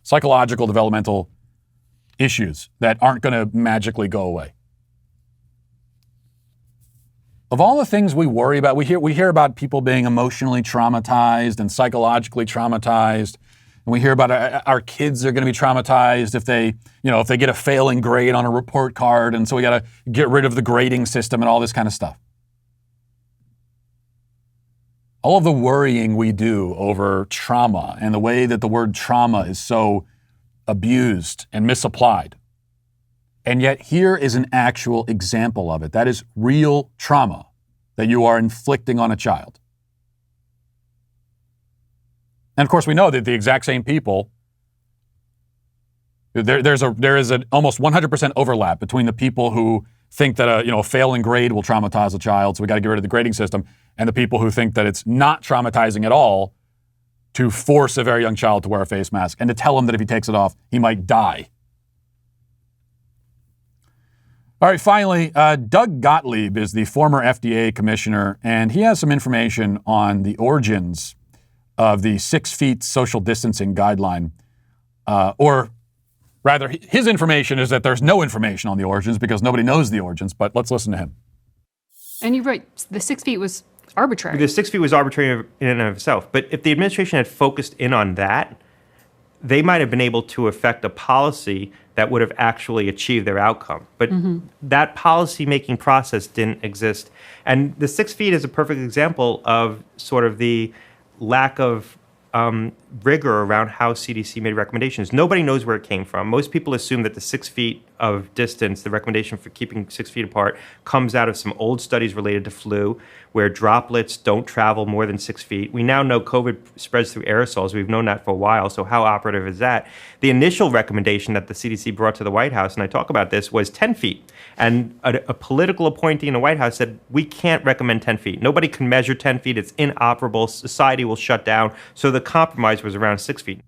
psychological developmental issues that aren't going to magically go away. Of all the things we worry about, we hear about people being emotionally traumatized and psychologically traumatized. And we hear about our kids are going to be traumatized if they get a failing grade on a report card. And so we got to get rid of the grading system and all this kind of stuff. All of the worrying we do over trauma and the way that the word trauma is so abused and misapplied. And yet here is an actual example of it. That is real trauma that you are inflicting on a child. And of course, we know that the exact same people, there is an almost 100% overlap between the people who think that a failing grade will traumatize a child, so we got to get rid of the grading system, and the people who think that it's not traumatizing at all to force a very young child to wear a face mask and to tell him that if he takes it off, he might die. All right, finally, Doug Gottlieb is the former FDA commissioner, and he has some information on the origins of the 6 feet social distancing guideline. Or rather, his information is that there's no information on the origins because nobody knows the origins, but let's listen to him. And you're right, the 6 feet was arbitrary. The 6 feet was arbitrary in and of itself. But if the administration had focused in on that, they might have been able to affect a policy that would have actually achieved their outcome. But that policy-making process didn't exist. And the 6 feet is a perfect example of sort of the lack of rigor around how CDC made recommendations. Nobody knows where it came from. Most people assume that the 6 feet of distance, the recommendation for keeping 6 feet apart, comes out of some old studies related to flu, where droplets don't travel more than 6 feet. We now know COVID spreads through aerosols. We've known that for a while, so how operative is that? The initial recommendation that the CDC brought to the White House, and I talk about this, was 10 feet. And a political appointee in the White House said, we can't recommend 10 feet. Nobody can measure 10 feet. It's inoperable. Society will shut down. So the compromise was around 6 feet.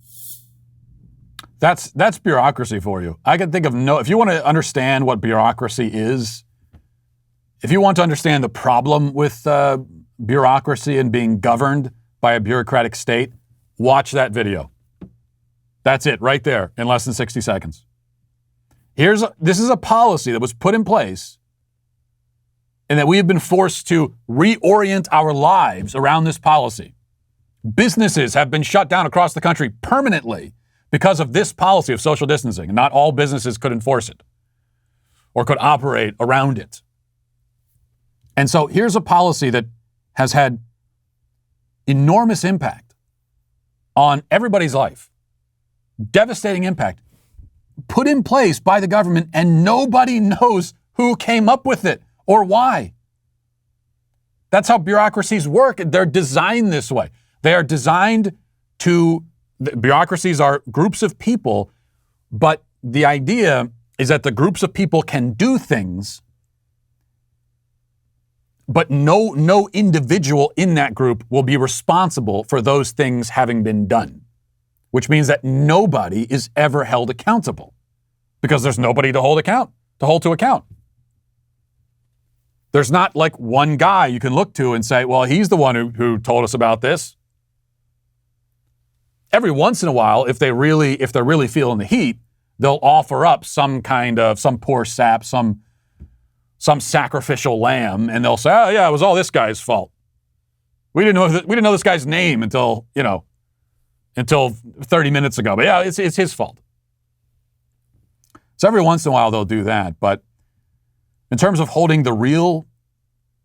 That's bureaucracy for you. I can think of if you want to understand what bureaucracy is, if you want to understand the problem with bureaucracy and being governed by a bureaucratic state, watch that video. That's it right there in less than 60 seconds. This is a policy that was put in place and that we have been forced to reorient our lives around this policy. Businesses have been shut down across the country permanently because of this policy of social distancing, and not all businesses could enforce it or could operate around it. And so here's a policy that has had enormous impact on everybody's life, devastating impact, put in place by the government, and nobody knows who came up with it or why. That's how bureaucracies work. They're designed this way. They are designed bureaucracies are groups of people, but the idea is that the groups of people can do things, but no individual in that group will be responsible for those things having been done, which means that nobody is ever held accountable because there's nobody to hold to account. There's not like one guy you can look to and say, well, he's the one who told us about this. Every once in a while, if they're really feeling the heat, they'll offer up some poor sap, some sacrificial lamb, and they'll say, "Oh yeah, it was all this guy's fault. We didn't know this guy's name until 30 minutes ago. But yeah, it's his fault." So every once in a while they'll do that, but in terms of holding the real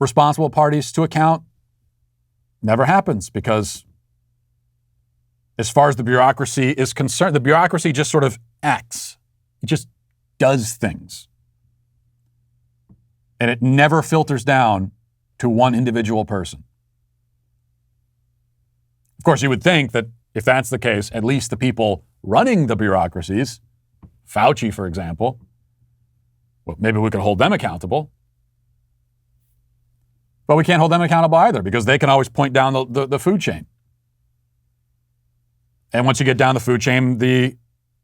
responsible parties to account, never happens because, as far as the bureaucracy is concerned, the bureaucracy just sort of acts. It just does things. And it never filters down to one individual person. Of course, you would think that if that's the case, at least the people running the bureaucracies, Fauci, for example, well, maybe we could hold them accountable. But we can't hold them accountable either because they can always point down the food chain. And once you get down the food chain, the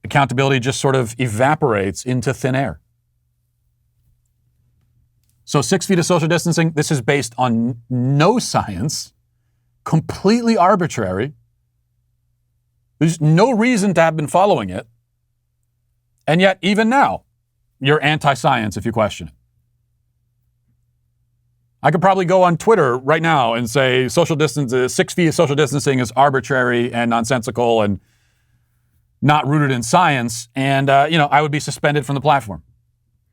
accountability just sort of evaporates into thin air. So 6 feet of social distancing, this is based on no science, completely arbitrary. There's no reason to have been following it. And yet, even now, you're anti-science if you question it. I could probably go on Twitter right now and say 6 feet of social distancing is arbitrary and nonsensical and not rooted in science. And, I would be suspended from the platform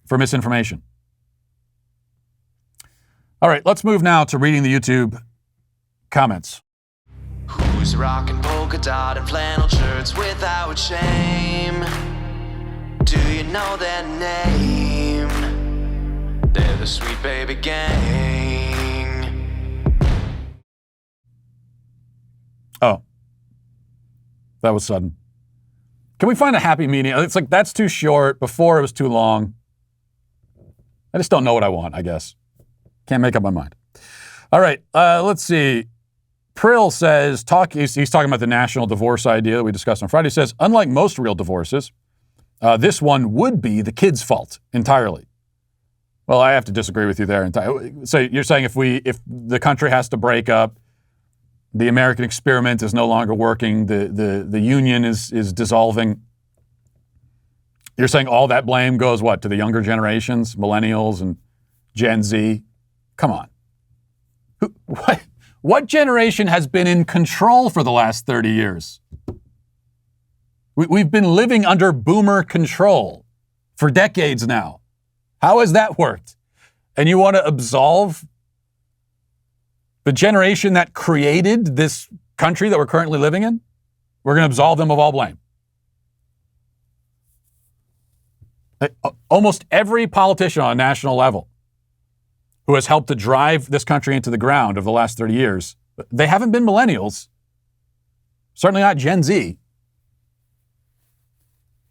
for misinformation. All right, let's move now to reading the YouTube comments. Who's rocking polka dot and flannel shirts without shame? Do you know their name? They're the Sweet Baby Gang. Oh, that was sudden. Can we find a happy medium? It's like, that's too short. Before it was too long. I just don't know what I want, I guess. Can't make up my mind. All right, let's see. Prill says, he's talking about the national divorce idea that we discussed on Friday. He says, unlike most real divorces, this one would be the kid's fault entirely. Well, I have to disagree with you there entirely. So you're saying if the country has to break up, the American experiment is no longer working, the union is dissolving. You're saying all that blame goes what, to the younger generations, millennials and Gen Z? Come on. What generation has been in control for the last 30 years? We've been living under boomer control for decades now. How has that worked? And you want to absolve the generation that created this country that we're currently living in? We're going to absolve them of all blame. Almost every politician on a national level who has helped to drive this country into the ground over the last 30 years, they haven't been millennials. Certainly not Gen Z.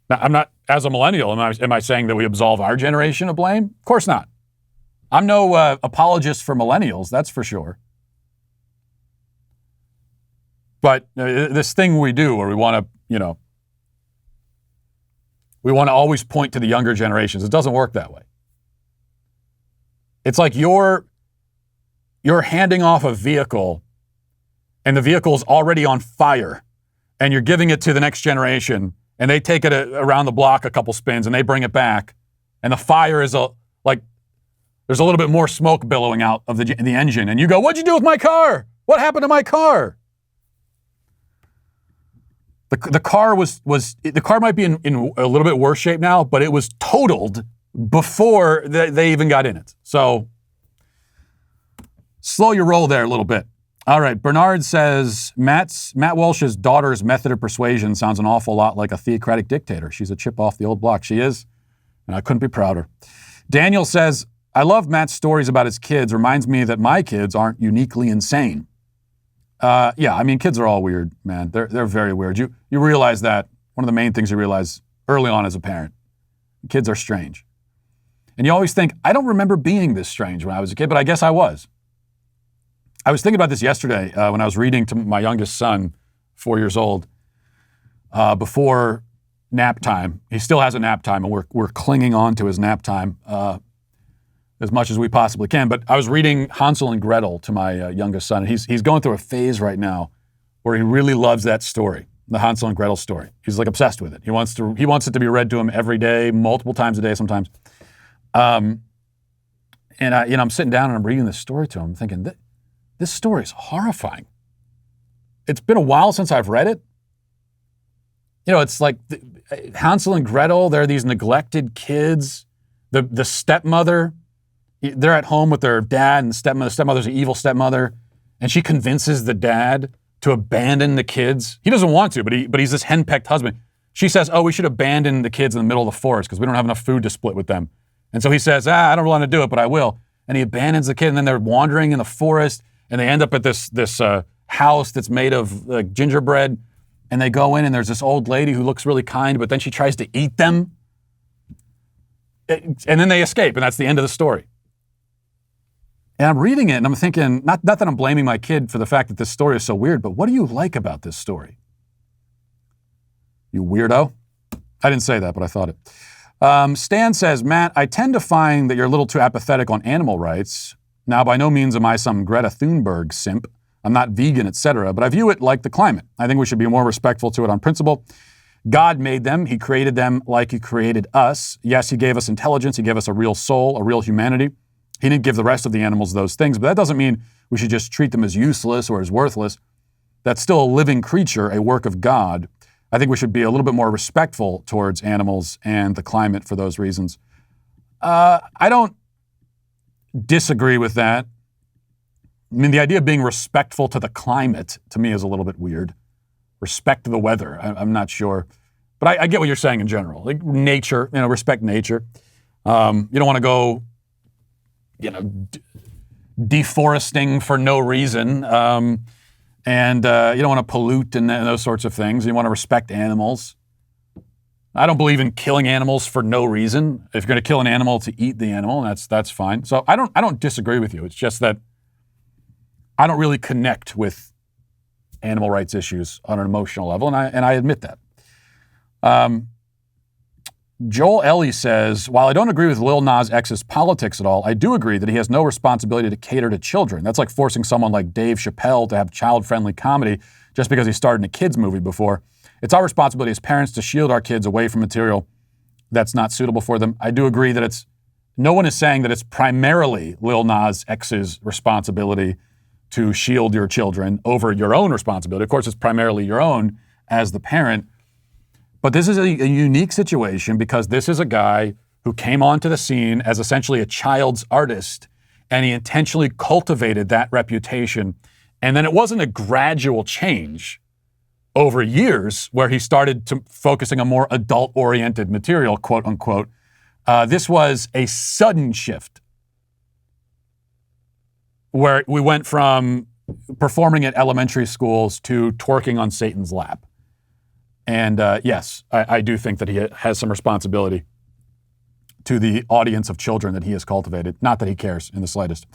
Now, I'm not, as a millennial, am I saying that we absolve our generation of blame? Of course not. I'm no apologist for millennials, that's for sure. But this thing we do where we want to, we want to always point to the younger generations. It doesn't work that way. It's like you're handing off a vehicle and the vehicle is already on fire and you're giving it to the next generation and they take it around the block a couple spins and they bring it back and the fire is there's a little bit more smoke billowing out of the engine and you go, what'd you do with my car? What happened to my car? The car the car might be in a little bit worse shape now, but it was totaled before they even got in it. So slow your roll there a little bit. All right, Bernard says, Matt Walsh's daughter's method of persuasion sounds an awful lot like a theocratic dictator. She's a chip off the old block. She is, and I couldn't be prouder. Daniel says, I love Matt's stories about his kids. Reminds me that my kids aren't uniquely insane. Yeah, I mean, kids are all weird, man. They're very weird. You realize that. One of the main things you realize early on as a parent. Kids are strange. And you always think, I don't remember being this strange when I was a kid, but I guess I was. I was thinking about this yesterday when I was reading to my youngest son, 4 years old, before nap time. He still has a nap time, and we're clinging on to his nap time as much as we possibly can. But I was reading Hansel and Gretel to my youngest son. And he's going through a phase right now where he really loves that story, the Hansel and Gretel story. He's like obsessed with it. He wants it to be read to him every day, multiple times a day sometimes. And I'm sitting down and I'm reading this story to him, thinking, this story is horrifying. It's been a while since I've read it. It's like Hansel and Gretel, they're these neglected kids. The stepmother, they're at home with their dad and stepmother. The stepmother's an evil stepmother. And she convinces the dad to abandon the kids. He doesn't want to, but he's this henpecked husband. She says, we should abandon the kids in the middle of the forest because we don't have enough food to split with them. And so he says, I don't want to do it, but I will. And he abandons the kid, and then they're wandering in the forest, and they end up at this house that's made of gingerbread, and they go in, and there's this old lady who looks really kind, but then she tries to eat them. And then they escape, and that's the end of the story. And I'm reading it, and I'm thinking, not that I'm blaming my kid for the fact that this story is so weird, but what do you like about this story? You weirdo? I didn't say that, but I thought it. Stan says, Matt, I tend to find that you're a little too apathetic on animal rights. Now, by no means am I some Greta Thunberg simp. I'm not vegan, etc., but I view it like the climate. I think we should be more respectful to it on principle. God made them. He created them like he created us. Yes, he gave us intelligence. He gave us a real soul, a real humanity. He didn't give the rest of the animals those things, but that doesn't mean we should just treat them as useless or as worthless. That's still a living creature, a work of God. I think we should be a little bit more respectful towards animals and the climate for those reasons. I don't disagree with that. I mean, the idea of being respectful to the climate, to me, is a little bit weird. Respect the weather, I'm not sure. But I get what you're saying in general. Like nature, respect nature. You don't want to go, deforesting for no reason. And you don't want to pollute and those sorts of things. You want to respect animals. I don't believe in killing animals for no reason. If you're going to kill an animal to eat the animal, that's fine. So I don't disagree with you. It's just that I don't really connect with animal rights issues on an emotional level, and I admit that. Joel Ellie says, while I don't agree with Lil Nas X's politics at all, I do agree that he has no responsibility to cater to children. That's like forcing someone like Dave Chappelle to have child-friendly comedy just because he starred in a kids movie before. It's our responsibility as parents to shield our kids away from material that's not suitable for them. I do agree that no one is saying that it's primarily Lil Nas X's responsibility to shield your children over your own responsibility. Of course, it's primarily your own as the parent. But this is a unique situation because this is a guy who came onto the scene as essentially a child's artist, and he intentionally cultivated that reputation. And then it wasn't a gradual change over years where he started to focusing on more adult-oriented material, quote unquote. This was a sudden shift where we went from performing at elementary schools to twerking on Satan's lap. And yes, I do think that he has some responsibility to the audience of children that he has cultivated. Not that he cares in the slightest.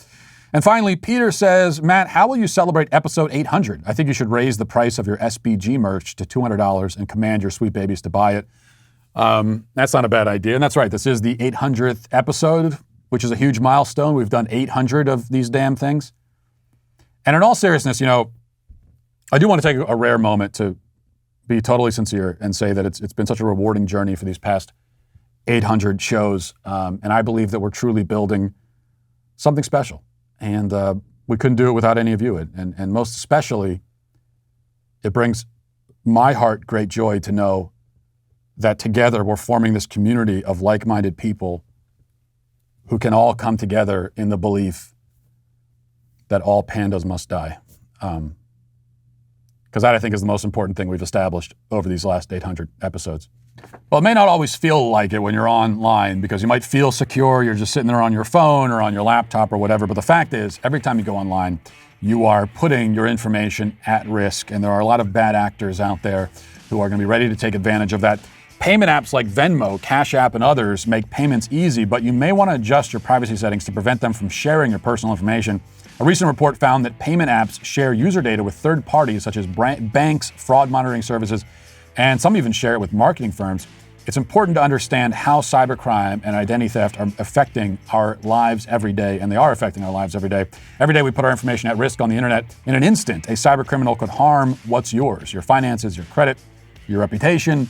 And finally, Peter says, Matt, how will you celebrate episode 800? I think you should raise the price of your SBG merch to $200 and command your sweet babies to buy it. That's not a bad idea. And that's right. This is the 800th episode, which is a huge milestone. We've done 800 of these damn things. And in all seriousness, I do want to take a rare moment to be totally sincere and say that it's been such a rewarding journey for these past 800 shows. And I believe that we're truly building something special. And we couldn't do it without any of you. And most especially, it brings my heart great joy to know that together we're forming this community of like-minded people who can all come together in the belief that all pandas must die. Because that, I think, is the most important thing we've established over these last 800 episodes. Well, it may not always feel like it when you're online because you might feel secure, you're just sitting there on your phone or on your laptop or whatever, but the fact is, every time you go online, you are putting your information at risk, and there are a lot of bad actors out there who are going to be ready to take advantage of that. Payment apps like Venmo, Cash App, and others make payments easy, but you may want to adjust your privacy settings to prevent them from sharing your personal information. A recent report found that payment apps share user data with third parties such as banks, fraud monitoring services, and some even share it with marketing firms. It's important to understand how cybercrime and identity theft are affecting our lives every day, and they are affecting our lives every day. Every day we put our information at risk on the internet. In an instant, a cybercriminal could harm what's yours, your finances, your credit, your reputation.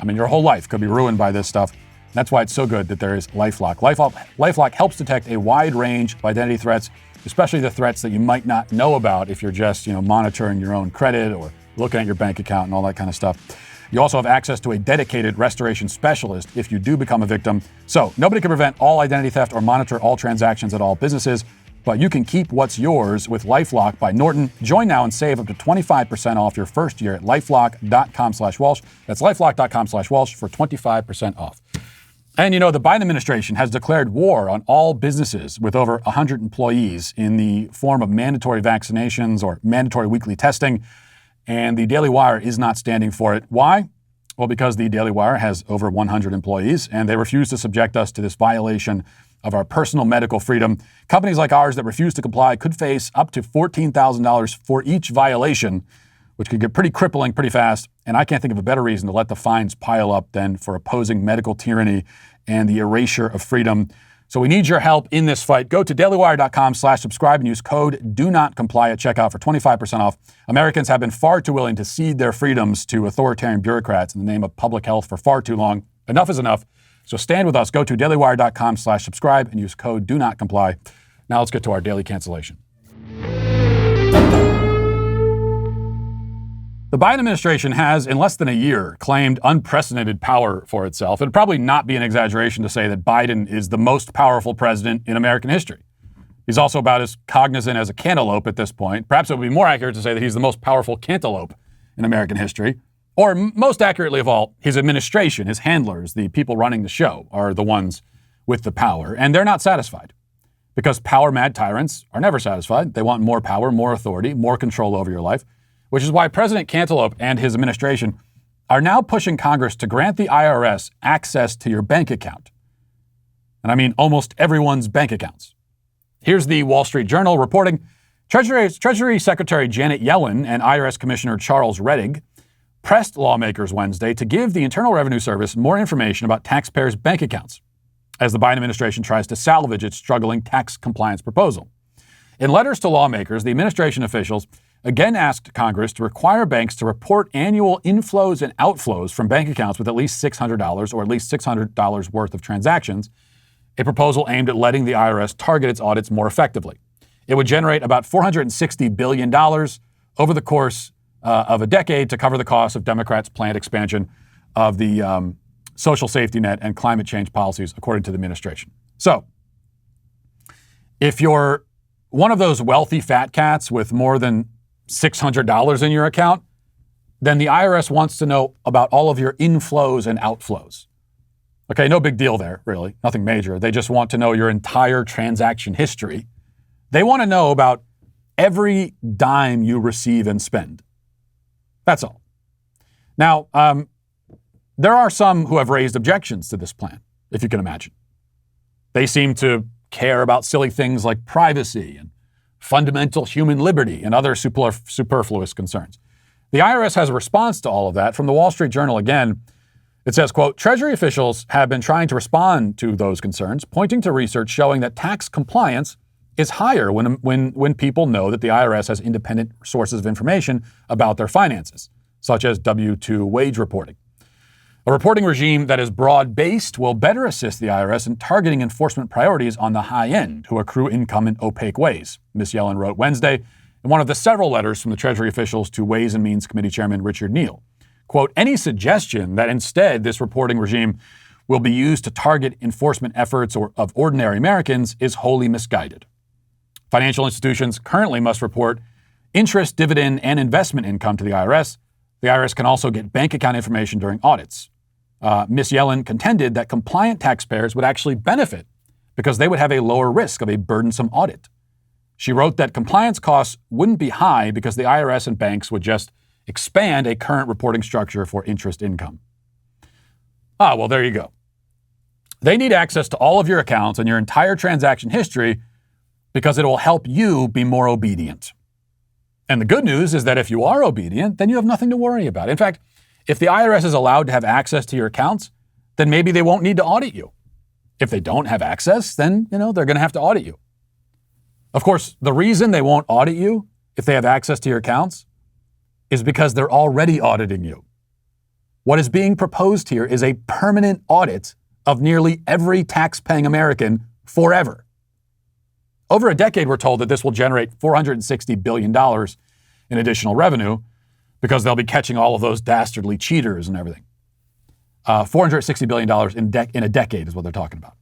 Your whole life could be ruined by this stuff. That's why it's so good that there is LifeLock. LifeLock helps detect a wide range of identity threats, especially the threats that you might not know about if you're just, monitoring your own credit or looking at your bank account and all that kind of stuff. You also have access to a dedicated restoration specialist if you do become a victim. So nobody can prevent all identity theft or monitor all transactions at all businesses, but you can keep what's yours with LifeLock by Norton. Join now and save up to 25% off your first year at LifeLock.com/Walsh. That's LifeLock.com/Walsh for 25% off. And the Biden administration has declared war on all businesses with over 100 employees in the form of mandatory vaccinations or mandatory weekly testing. And the Daily Wire is not standing for it. Why? Well, because the Daily Wire has over 100 employees and they refuse to subject us to this violation of our personal medical freedom. Companies like ours that refuse to comply could face up to $14,000 for each violation, which could get pretty crippling pretty fast. And I can't think of a better reason to let the fines pile up than for opposing medical tyranny and the erasure of freedom. So we need your help in this fight. Go to dailywire.com/subscribe and use code DONOTCOMPLY at checkout for 25% off. Americans have been far too willing to cede their freedoms to authoritarian bureaucrats in the name of public health for far too long. Enough is enough. So stand with us. Go to dailywire.com/subscribe and use code DONOTCOMPLY. Now let's get to our daily cancellation. The Biden administration has, in less than a year, claimed unprecedented power for itself. It'd probably not be an exaggeration to say that Biden is the most powerful president in American history. He's also about as cognizant as a cantaloupe at this point. Perhaps it would be more accurate to say that he's the most powerful cantaloupe in American history. Or most accurately of all, his administration, his handlers, the people running the show, are the ones with the power. And they're not satisfied. Because power-mad tyrants are never satisfied. They want more power, more authority, more control over your life. Which is why President Cantaloupe and his administration are now pushing Congress to grant the IRS access to your bank account. And I mean almost everyone's bank accounts. Here's the Wall Street Journal reporting, Treasury Secretary Janet Yellen and IRS Commissioner Charles Rettig pressed lawmakers Wednesday to give the Internal Revenue Service more information about taxpayers' bank accounts as the Biden administration tries to salvage its struggling tax compliance proposal. In letters to lawmakers, the administration officials again asked Congress to require banks to report annual inflows and outflows from bank accounts with at least $600 or at least $600 worth of transactions, a proposal aimed at letting the IRS target its audits more effectively. It would generate about $460 billion over the course of a decade to cover the cost of Democrats' planned expansion of the social safety net and climate change policies, according to the administration. So, if you're one of those wealthy fat cats with more than $600 in your account, then the IRS wants to know about all of your inflows and outflows. Okay, no big deal there, really. Nothing major. They just want to know your entire transaction history. They want to know about every dime you receive and spend. That's all. Now, there are some who have raised objections to this plan, if you can imagine. They seem to care about silly things like privacy and fundamental human liberty and other superfluous concerns. The IRS has a response to all of that. From the Wall Street Journal again, it says, quote, Treasury officials have been trying to respond to those concerns, pointing to research showing that tax compliance is higher when people know that the IRS has independent sources of information about their finances, such as W-2 wage reporting. A reporting regime that is broad-based will better assist the IRS in targeting enforcement priorities on the high end who accrue income in opaque ways, Ms. Yellen wrote Wednesday in one of the several letters from the Treasury officials to Ways and Means Committee Chairman Richard Neal. Quote, any suggestion that instead this reporting regime will be used to target enforcement efforts of ordinary Americans is wholly misguided. Financial institutions currently must report interest, dividend, and investment income to the IRS. The IRS can also get bank account information during audits. Ms. Yellen contended that compliant taxpayers would actually benefit because they would have a lower risk of a burdensome audit. She wrote that compliance costs wouldn't be high because the IRS and banks would just expand a current reporting structure for interest income. Well, there you go. They need access to all of your accounts and your entire transaction history because it will help you be more obedient. And the good news is that if you are obedient, then you have nothing to worry about. In fact, if the IRS is allowed to have access to your accounts, then maybe they won't need to audit you. If they don't have access, then, they're going to have to audit you. Of course, the reason they won't audit you if they have access to your accounts is because they're already auditing you. What is being proposed here is a permanent audit of nearly every tax-paying American forever. Over a decade, we're told that this will generate $460 billion in additional revenue because they'll be catching all of those dastardly cheaters and everything. $460 billion in a decade is what they're talking about,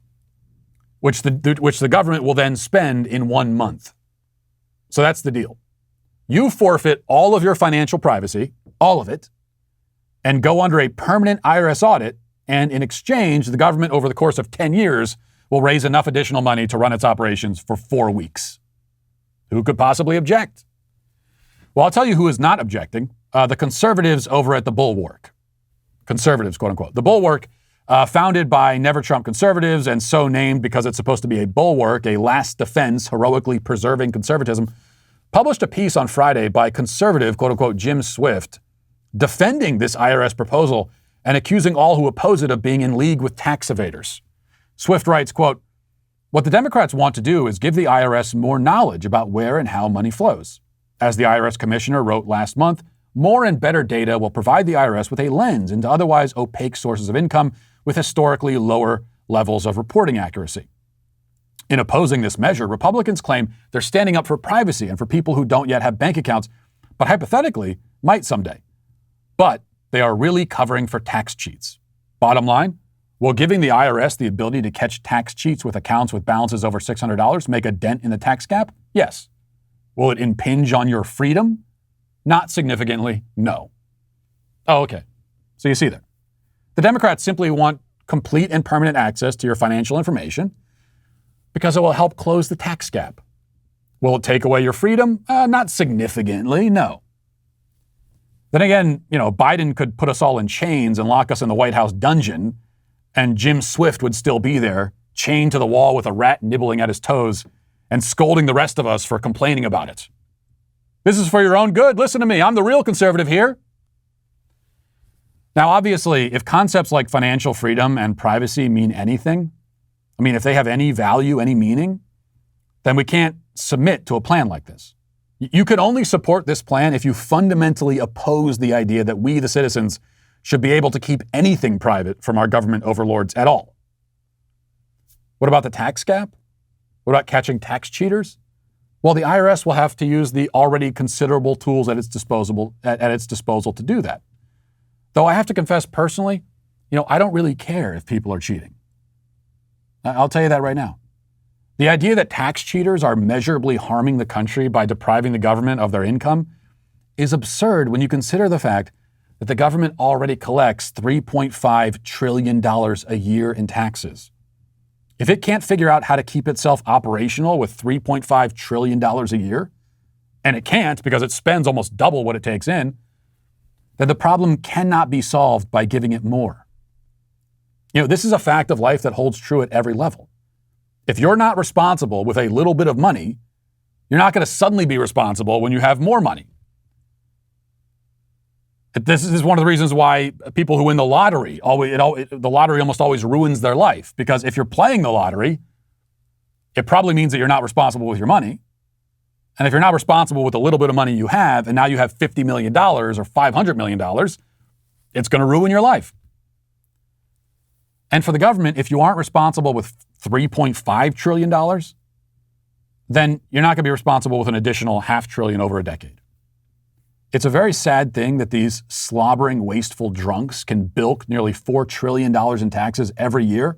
which the government will then spend in 1 month. So that's the deal. You forfeit all of your financial privacy, all of it, and go under a permanent IRS audit, and in exchange, the government over the course of 10 years will raise enough additional money to run its operations for 4 weeks. Who could possibly object? Well, I'll tell you who is not objecting. The conservatives over at the Bulwark. Conservatives, quote unquote. The Bulwark, founded by Never Trump conservatives and so named because it's supposed to be a bulwark, a last defense, heroically preserving conservatism, published a piece on Friday by conservative, quote unquote, Jim Swift, defending this IRS proposal and accusing all who oppose it of being in league with tax evaders. Swift writes, quote, what the Democrats want to do is give the IRS more knowledge about where and how money flows. As the IRS commissioner wrote last month, more and better data will provide the IRS with a lens into otherwise opaque sources of income with historically lower levels of reporting accuracy. In opposing this measure, Republicans claim they're standing up for privacy and for people who don't yet have bank accounts, but hypothetically might someday. But they are really covering for tax cheats. Bottom line, will giving the IRS the ability to catch tax cheats with accounts with balances over $600 make a dent in the tax gap? Yes. Will it impinge on your freedom? Not significantly, no. Oh, okay. So you see there. The Democrats simply want complete and permanent access to your financial information because it will help close the tax gap. Will it take away your freedom? Not significantly, no. Then again, Biden could put us all in chains and lock us in the White House dungeon, and Jim Swift would still be there, chained to the wall with a rat nibbling at his toes, and scolding the rest of us for complaining about it. This is for your own good. Listen to me. I'm the real conservative here. Now, obviously, if concepts like financial freedom and privacy mean anything, I mean, if they have any value, any meaning, then we can't submit to a plan like this. You can only support this plan if you fundamentally oppose the idea that we, the citizens, should be able to keep anything private from our government overlords at all. What about the tax gap? What about catching tax cheaters? Well, the IRS will have to use the already considerable tools at its disposal to do that. Though I have to confess personally, I don't really care if people are cheating. I'll tell you that right now. The idea that tax cheaters are measurably harming the country by depriving the government of their income is absurd when you consider the fact that the government already collects $3.5 trillion a year in taxes. If it can't figure out how to keep itself operational with $3.5 trillion a year, and it can't because it spends almost double what it takes in, then the problem cannot be solved by giving it more. This is a fact of life that holds true at every level. If you're not responsible with a little bit of money, you're not going to suddenly be responsible when you have more money. This is one of the reasons why people who win the lottery, the lottery almost always ruins their life. Because if you're playing the lottery, it probably means that you're not responsible with your money. And if you're not responsible with the little bit of money you have, and now you have $50 million or $500 million, it's going to ruin your life. And for the government, if you aren't responsible with $3.5 trillion, then you're not going to be responsible with an additional $500 billion over a decade. It's a very sad thing that these slobbering, wasteful drunks can bilk nearly $4 trillion in taxes every year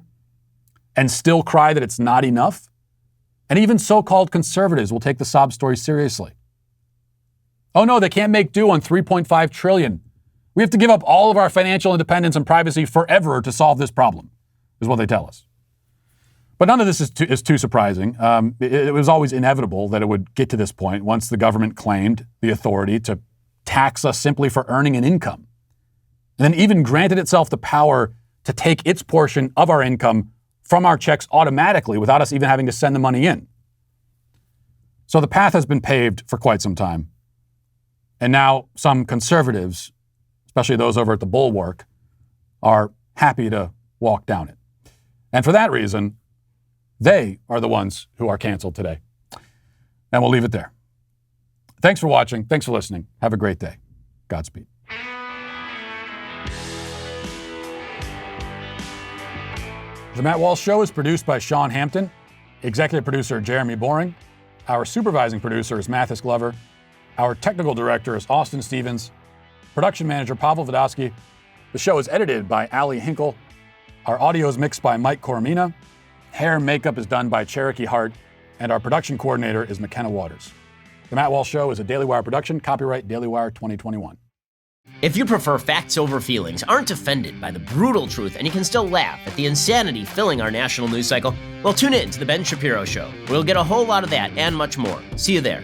and still cry that it's not enough. And even so-called conservatives will take the sob story seriously. Oh no, they can't make do on $3.5 trillion. We have to give up all of our financial independence and privacy forever to solve this problem, is what they tell us. But none of this is too surprising. It was always inevitable that it would get to this point once the government claimed the authority to tax us simply for earning an income, and then even granted itself the power to take its portion of our income from our checks automatically without us even having to send the money in. So the path has been paved for quite some time. And now some conservatives, especially those over at the Bulwark, are happy to walk down it. And for that reason, they are the ones who are canceled today. And we'll leave it there. Thanks for watching. Thanks for listening. Have a great day. Godspeed. The Matt Walsh Show is produced by Sean Hampton, executive producer Jeremy Boring. Our supervising producer is Mathis Glover. Our technical director is Austin Stevens. Production manager Pavel Vodosky. The show is edited by Ali Hinkle. Our audio is mixed by Mike Coromina. Hair and makeup is done by Cherokee Hart. And our production coordinator is McKenna Waters. The Matt Walsh Show is a Daily Wire production. Copyright Daily Wire 2021. If you prefer facts over feelings, aren't offended by the brutal truth, and you can still laugh at the insanity filling our national news cycle, well, tune in to The Ben Shapiro Show. We'll get a whole lot of that and much more. See you there.